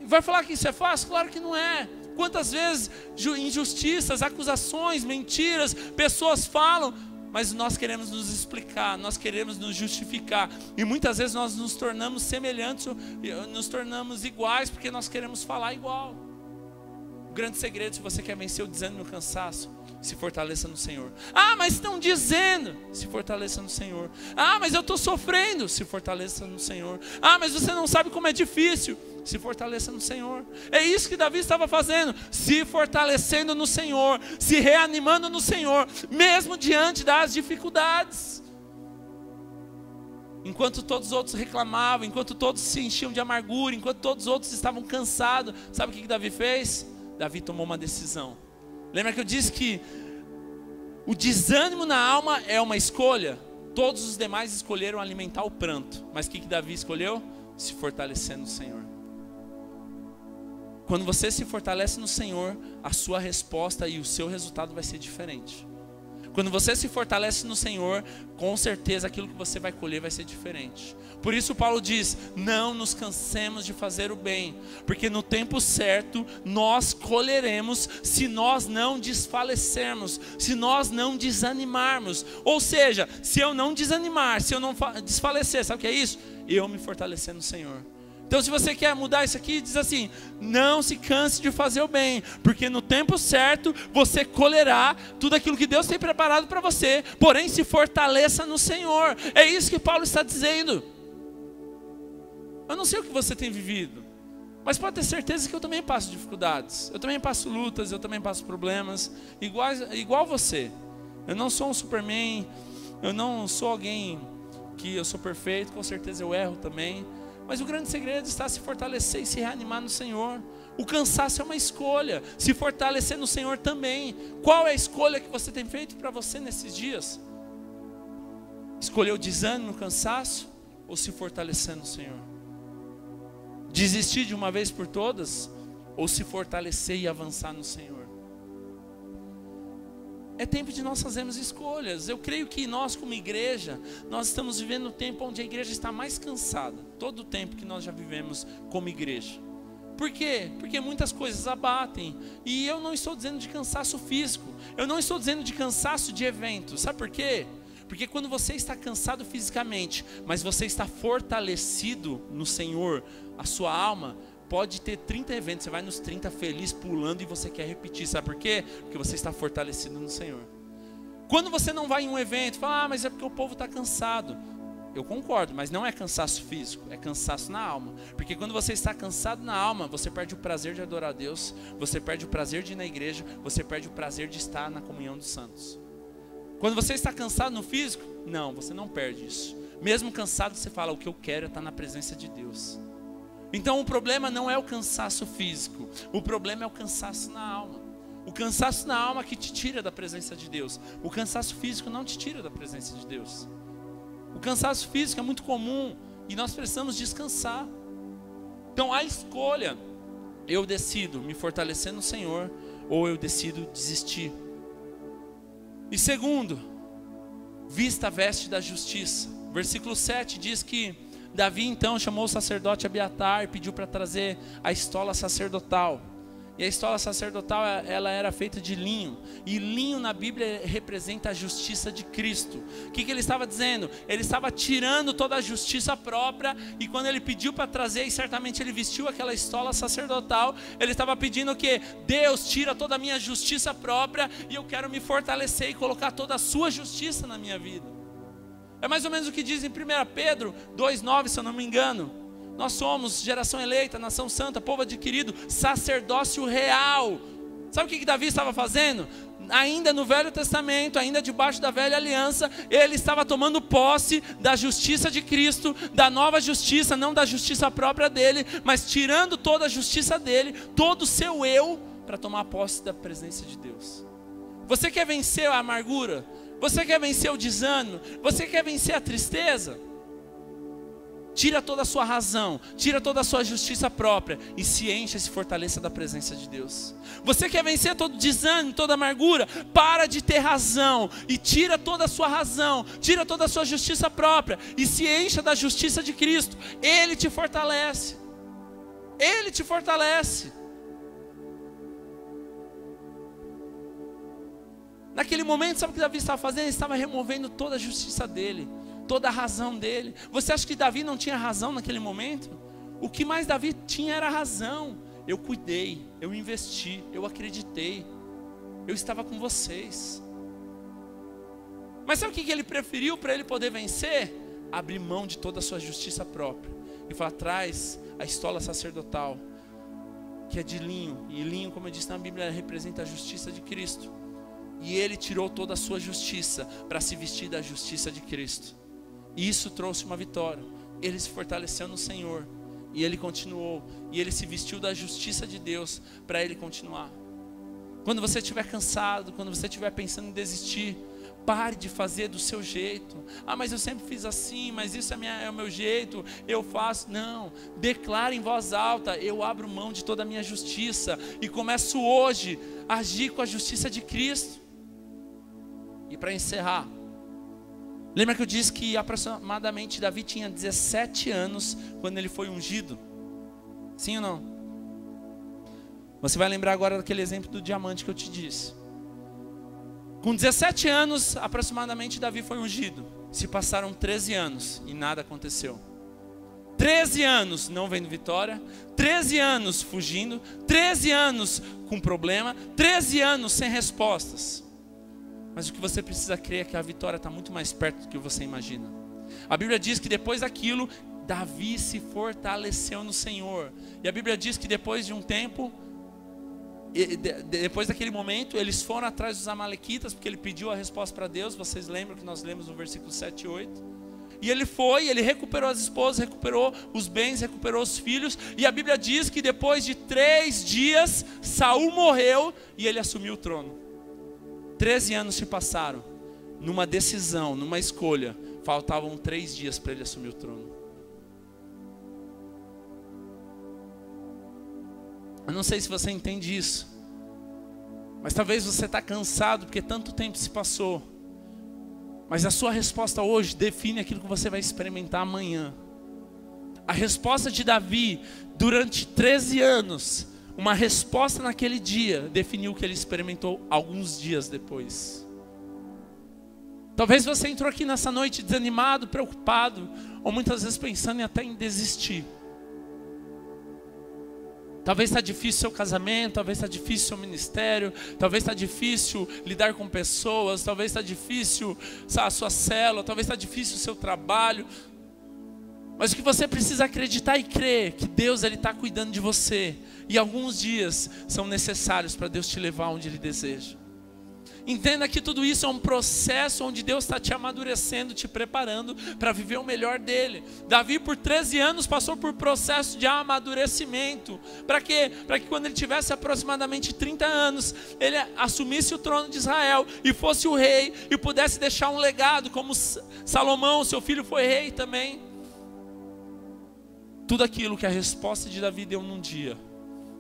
Vai falar que isso é fácil? Claro que não é. Quantas vezes injustiças, acusações, mentiras, pessoas falam, mas nós queremos nos explicar, nós queremos nos justificar, e muitas vezes nós nos tornamos semelhantes, nos tornamos iguais, porque nós queremos falar igual. O grande segredo, se você quer vencer o desânimo e o cansaço, se fortaleça no Senhor. Ah, mas estão dizendo, se fortaleça no Senhor. Ah, mas eu estou sofrendo, se fortaleça no Senhor. Ah, mas você não sabe como é difícil, se fortaleça no Senhor. É isso que Davi estava fazendo, se fortalecendo no Senhor, se reanimando no Senhor, mesmo diante das dificuldades. Enquanto todos os outros reclamavam, enquanto todos se enchiam de amargura, enquanto todos os outros estavam cansados, sabe o que Davi fez? Davi tomou uma decisão. Lembra que eu disse que o desânimo na alma é uma escolha? Todos os demais escolheram alimentar o pranto, mas o que Davi escolheu? Se fortalecer no Senhor. Quando você se fortalece no Senhor, a sua resposta e o seu resultado vai ser diferente. Quando você se fortalece no Senhor, com certeza aquilo que você vai colher vai ser diferente. Por isso Paulo diz: não nos cansemos de fazer o bem, porque no tempo certo nós colheremos, se nós não desfalecermos, se nós não desanimarmos. Ou seja, se eu não desanimar, se eu não desfalecer, sabe o que é isso? Eu me fortalecer no Senhor. Então, se você quer mudar isso aqui, diz assim: não se canse de fazer o bem, porque no tempo certo você colherá tudo aquilo que Deus tem preparado para você, porém se fortaleça no Senhor. É isso que Paulo está dizendo. Eu não sei o que você tem vivido, mas pode ter certeza que eu também passo dificuldades, eu também passo lutas, eu também passo problemas, igual você. Eu não sou um Superman, eu não sou alguém que eu sou perfeito, com certeza eu erro também. Mas o grande segredo está se fortalecer e se reanimar no Senhor. O cansaço é uma escolha, se fortalecer no Senhor também. Qual é a escolha que você tem feito para você nesses dias? Escolher o desânimo, o cansaço, ou se fortalecer no Senhor? Desistir de uma vez por todas, ou se fortalecer e avançar no Senhor? É tempo de nós fazermos escolhas. Eu creio que nós como igreja, nós estamos vivendo um tempo onde a igreja está mais cansada. Todo o tempo que nós já vivemos como igreja. Por quê? Porque muitas coisas abatem. E eu não estou dizendo de cansaço físico. Eu não estou dizendo de cansaço de evento. Sabe por quê? Porque quando você está cansado fisicamente, mas você está fortalecido no Senhor, a sua alma pode ter 30 eventos, você vai nos 30 feliz, pulando, e você quer repetir. Sabe por quê? Porque você está fortalecido no Senhor. Quando você não vai em um evento, fala: mas é porque o povo está cansado. Eu concordo, mas não é cansaço físico, é cansaço na alma. Porque quando você está cansado na alma, você perde o prazer de adorar a Deus, você perde o prazer de ir na igreja, você perde o prazer de estar na comunhão dos santos. Quando você está cansado no físico, não, você não perde isso. Mesmo cansado, você fala: o que eu quero é estar na presença de Deus. Então o problema não é o cansaço físico, o problema é o cansaço na alma. O cansaço na alma que te tira da presença de Deus. O cansaço físico não te tira da presença de Deus. O cansaço físico é muito comum e nós precisamos descansar. Então a escolha, eu decido me fortalecer no Senhor ou eu decido desistir. E segundo, vista a veste da justiça. Versículo 7 diz que Davi então chamou o sacerdote Abiatar e pediu para trazer a estola sacerdotal. E a estola sacerdotal, ela era feita de linho. E linho na Bíblia representa a justiça de Cristo. O que ele estava dizendo? Ele estava tirando toda a justiça própria. E quando ele pediu para trazer, e certamente ele vestiu aquela estola sacerdotal, ele estava pedindo o quê? Deus, tira toda a minha justiça própria e eu quero me fortalecer e colocar toda a sua justiça na minha vida. É mais ou menos o que diz em 1 Pedro 2,9, se eu não me engano. Nós somos geração eleita, nação santa, povo adquirido, sacerdócio real. Sabe o que Davi estava fazendo? Ainda no Velho Testamento, ainda debaixo da velha aliança, ele estava tomando posse da justiça de Cristo, da nova justiça, não da justiça própria dele, mas tirando toda a justiça dele, todo o seu eu, para tomar posse da presença de Deus. Você quer vencer a amargura? Você quer vencer o desânimo? Você quer vencer a tristeza? Tira toda a sua razão, tira toda a sua justiça própria e se encha e se fortaleça da presença de Deus. Você quer vencer todo desânimo, toda amargura? Para de ter razão e tira toda a sua razão, tira toda a sua justiça própria e se encha da justiça de Cristo. Ele te fortalece. Ele te fortalece. Naquele momento, sabe o que Davi estava fazendo? Ele estava removendo toda a justiça dele, toda a razão dele. Você acha que Davi não tinha razão naquele momento? O que mais Davi tinha era razão. Eu cuidei, eu investi, eu acreditei, eu estava com vocês. Mas sabe o que ele preferiu para ele poder vencer? Abrir mão de toda a sua justiça própria e falar, traz a estola sacerdotal, que é de linho. E linho, como eu disse na Bíblia, representa a justiça de Cristo. E ele tirou toda a sua justiça para se vestir da justiça de Cristo. E isso trouxe uma vitória. Ele se fortaleceu no Senhor. E ele continuou. E ele se vestiu da justiça de Deus para ele continuar. Quando você estiver cansado, quando você estiver pensando em desistir, pare de fazer do seu jeito. Ah, mas eu sempre fiz assim, mas isso é o meu jeito, eu faço. Não, declare em voz alta, eu abro mão de toda a minha justiça e começo hoje a agir com a justiça de Cristo. E para encerrar, lembra que eu disse que aproximadamente Davi tinha 17 anos quando ele foi ungido? Sim ou não? Você vai lembrar agora daquele exemplo do diamante que eu te disse. Com 17 anos, aproximadamente, Davi foi ungido. Se passaram 13 anos e nada aconteceu. 13 anos não vendo vitória, 13 anos fugindo, 13 anos com problema, 13 anos sem respostas. Mas o que você precisa crer é que a vitória está muito mais perto do que você imagina. A Bíblia diz que depois daquilo, Davi se fortaleceu no Senhor. E a Bíblia diz que depois de um tempo, depois daquele momento, eles foram atrás dos amalequitas, porque ele pediu a resposta para Deus. Vocês lembram que nós lemos no versículo 7 e 8. E ele foi, ele recuperou as esposas, recuperou os bens, recuperou os filhos. E a Bíblia diz que depois de 3 dias, Saul morreu e ele assumiu o trono. 13 anos se passaram, numa decisão, numa escolha, faltavam 3 dias para ele assumir o trono. Eu não sei se você entende isso, mas talvez você está cansado porque tanto tempo se passou, mas a sua resposta hoje define aquilo que você vai experimentar amanhã. A resposta de Davi durante 13 anos, uma resposta naquele dia definiu o que ele experimentou alguns dias depois. Talvez você entrou aqui nessa noite desanimado, preocupado, ou muitas vezes pensando até em desistir. Talvez está difícil seu casamento, talvez está difícil seu ministério, talvez está difícil lidar com pessoas, talvez está difícil a sua célula, talvez está difícil o seu trabalho. Mas o que você precisa acreditar e crer que Deus está cuidando de você. E alguns dias são necessários para Deus te levar onde Ele deseja. Entenda que tudo isso é um processo onde Deus está te amadurecendo, te preparando para viver o melhor dele. Davi por 13 anos passou por processo de amadurecimento. Para quê? Para que quando ele tivesse aproximadamente 30 anos, ele assumisse o trono de Israel e fosse o rei e pudesse deixar um legado, como Salomão, seu filho, foi rei também. Tudo aquilo que a resposta de Davi deu num dia,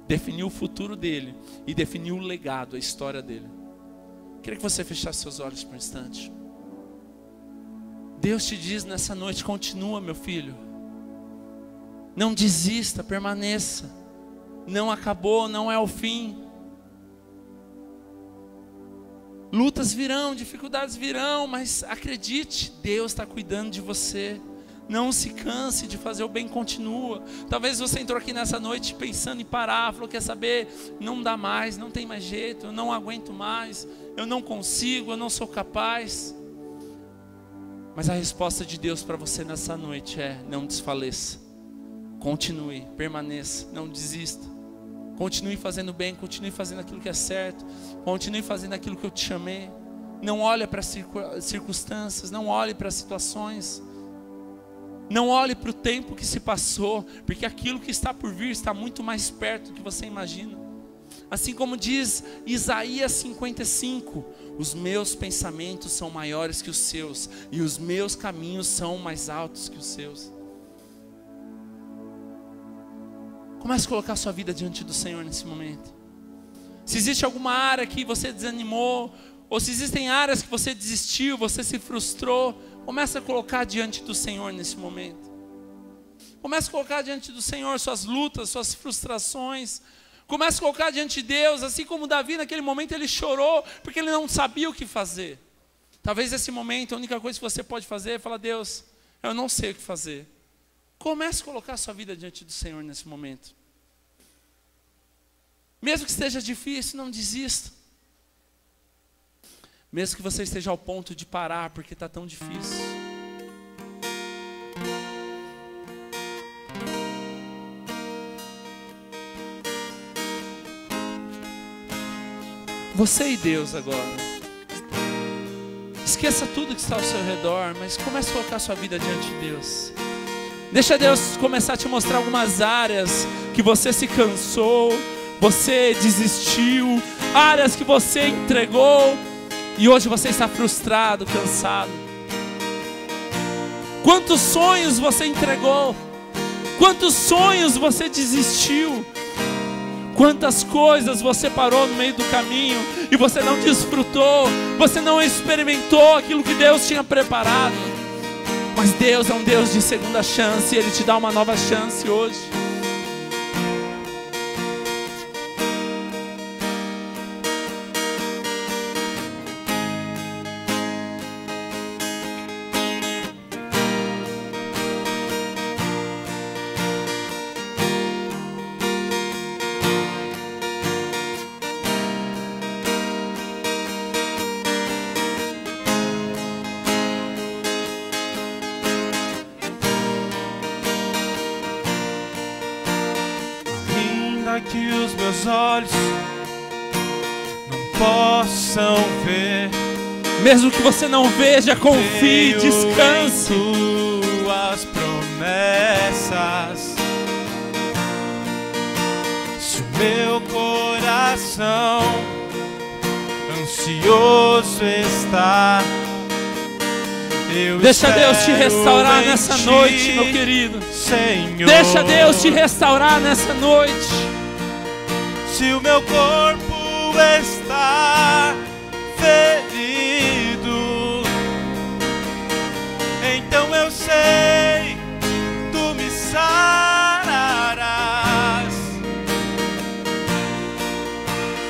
definiu o futuro dele e definiu o legado, a história dele. Queria que você fechasse seus olhos por um instante. Deus te diz nessa noite: continua, meu filho. Não desista, permaneça. Não acabou, não é o fim. Lutas virão, dificuldades virão, mas acredite, Deus está cuidando de você. Não se canse de fazer o bem, continua. Talvez você entrou aqui nessa noite pensando em parar, falou: quer saber, não dá mais, não tem mais jeito, eu não aguento mais, eu não consigo, eu não sou capaz. Mas a resposta de Deus para você nessa noite é: não desfaleça, continue, permaneça, não desista. Continue fazendo bem, continue fazendo aquilo que é certo, continue fazendo aquilo que eu te chamei. Não olhe para as circunstâncias, não olhe para as situações. Não olhe para o tempo que se passou, porque aquilo que está por vir está muito mais perto do que você imagina. Assim como diz Isaías 55, os meus pensamentos são maiores que os seus, e os meus caminhos são mais altos que os seus. Comece a colocar a sua vida diante do Senhor nesse momento. Se existe alguma área que você desanimou, ou se existem áreas que você desistiu, você se frustrou, comece a colocar diante do Senhor nesse momento. Comece a colocar diante do Senhor suas lutas, suas frustrações. Comece a colocar diante de Deus, assim como Davi naquele momento ele chorou, porque ele não sabia o que fazer. Talvez nesse momento a única coisa que você pode fazer é falar: Deus, eu não sei o que fazer. Comece a colocar a sua vida diante do Senhor nesse momento. Mesmo que esteja difícil, não desista. Mesmo que você esteja ao ponto de parar porque está tão difícil. Você e Deus agora. Esqueça tudo que está ao seu redor, mas comece a colocar a sua vida diante de Deus. Deixa Deus começar a te mostrar algumas áreas que você se cansou, você desistiu, áreas que você entregou. E hoje você está frustrado, cansado. Quantos sonhos você entregou? Quantos sonhos você desistiu? Quantas coisas você parou no meio do caminho e você não desfrutou, você não experimentou aquilo que Deus tinha preparado. Mas Deus é um Deus de segunda chance, e Ele te dá uma nova chance hoje. Que os meus olhos não possam ver, mesmo que você não veja, confie, descanse. Tuas promessas. Se o meu coração ansioso está, deixa Deus te restaurar nessa noite, meu querido. Senhor, deixa Deus te restaurar nessa noite. Se o meu corpo está ferido, então eu sei, tu me sararás.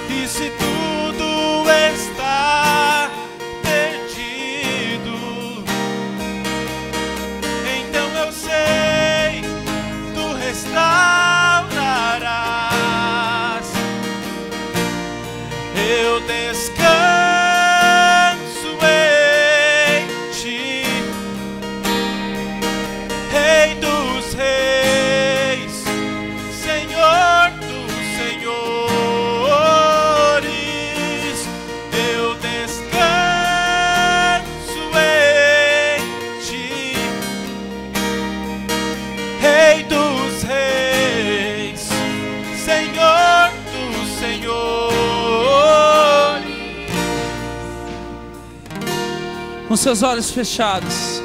E se tudo está perdido, então eu sei, tu restaurarás. Eu descanso em ti, Rei dos reis, Senhor dos senhores. Eu descanso com seus olhos fechados.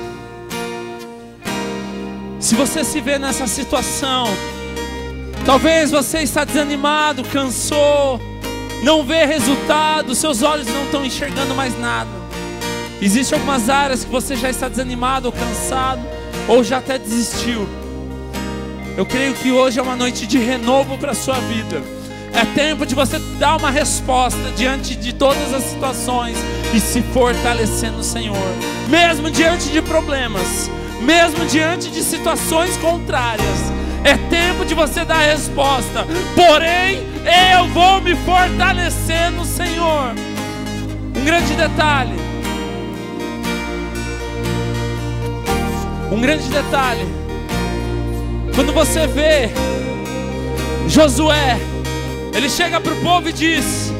Se você se vê nessa situação, talvez você está desanimado, cansou, não vê resultado, seus olhos não estão enxergando mais nada. Existem algumas áreas que você já está desanimado ou cansado, ou já até desistiu. Eu creio que hoje é uma noite de renovo para a sua vida. É tempo de você dar uma resposta diante de todas as situações e se fortalecer no Senhor. Mesmo diante de problemas, mesmo diante de situações contrárias, é tempo de você dar a resposta. Porém, eu vou me fortalecer no Senhor. Um grande detalhe. Quando você vê Josué, ele chega para o povo e diz: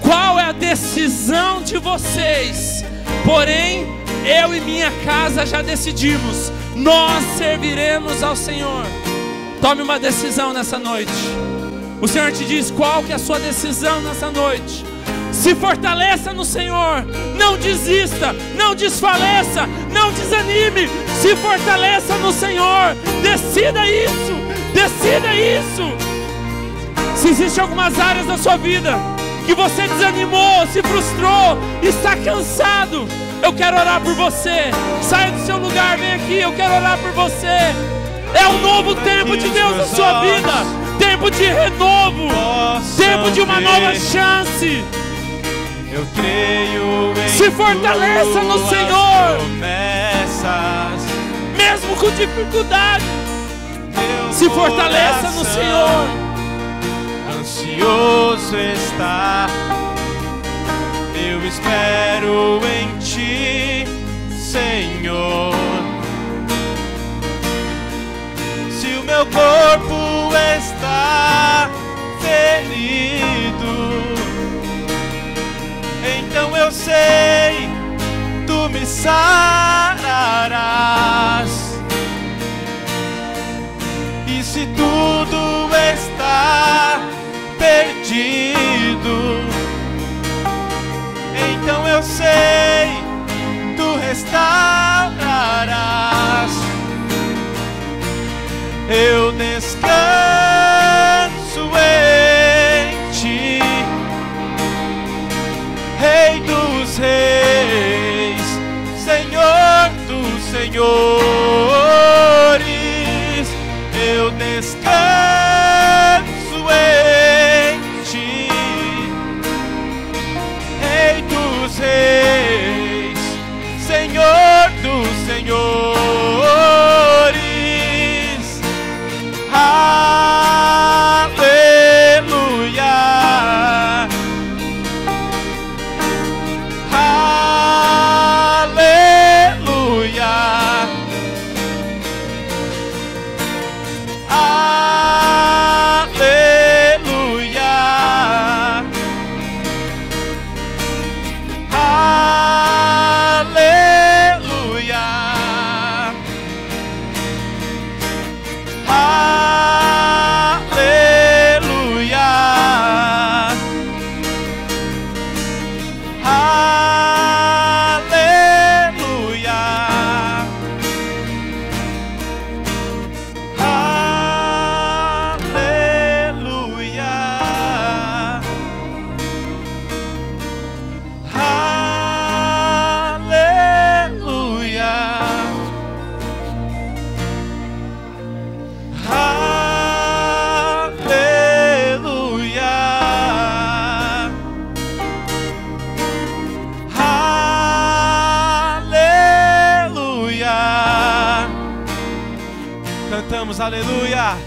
qual é a decisão de vocês? Porém, eu e minha casa já decidimos, nós serviremos ao Senhor. Tome uma decisão nessa noite. O Senhor te diz qual que é a sua decisão nessa noite. Se fortaleça no Senhor, não desista, não desfaleça, não desanime. Se fortaleça no Senhor, decida isso, decida isso. Se existem algumas áreas da sua vida que você desanimou, se frustrou, está cansado, eu quero orar por você. Saia do seu lugar, vem aqui, eu quero orar por você. É um novo tempo de Deus na sua vida, tempo de renovo, tempo de uma nova chance. Eu creio em se fortaleça no Senhor, promessas. Mesmo com dificuldade, Meu se fortaleça no Senhor. Ansioso está, eu espero em Ti, Senhor. Se o meu corpo está ferido, então eu sei, Tu me sararás. E se tudo está perdido, então eu sei, Tu restaurarás. Eu descanso em Ti, Rei dos reis, Senhor dos senhores. Eu descanso em Ti, Rei dos reis, Senhor dos senhores. Aleluia. Aleluia,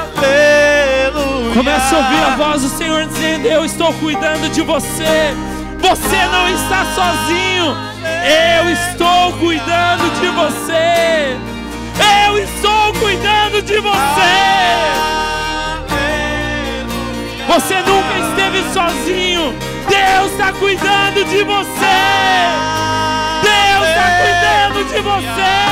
aleluia. Comece a ouvir a voz do Senhor dizendo: eu estou cuidando de você. Você não está sozinho. Eu estou cuidando de você. Eu estou cuidando de você. Você nunca esteve sozinho. Deus está cuidando de você. Deus está cuidando de você.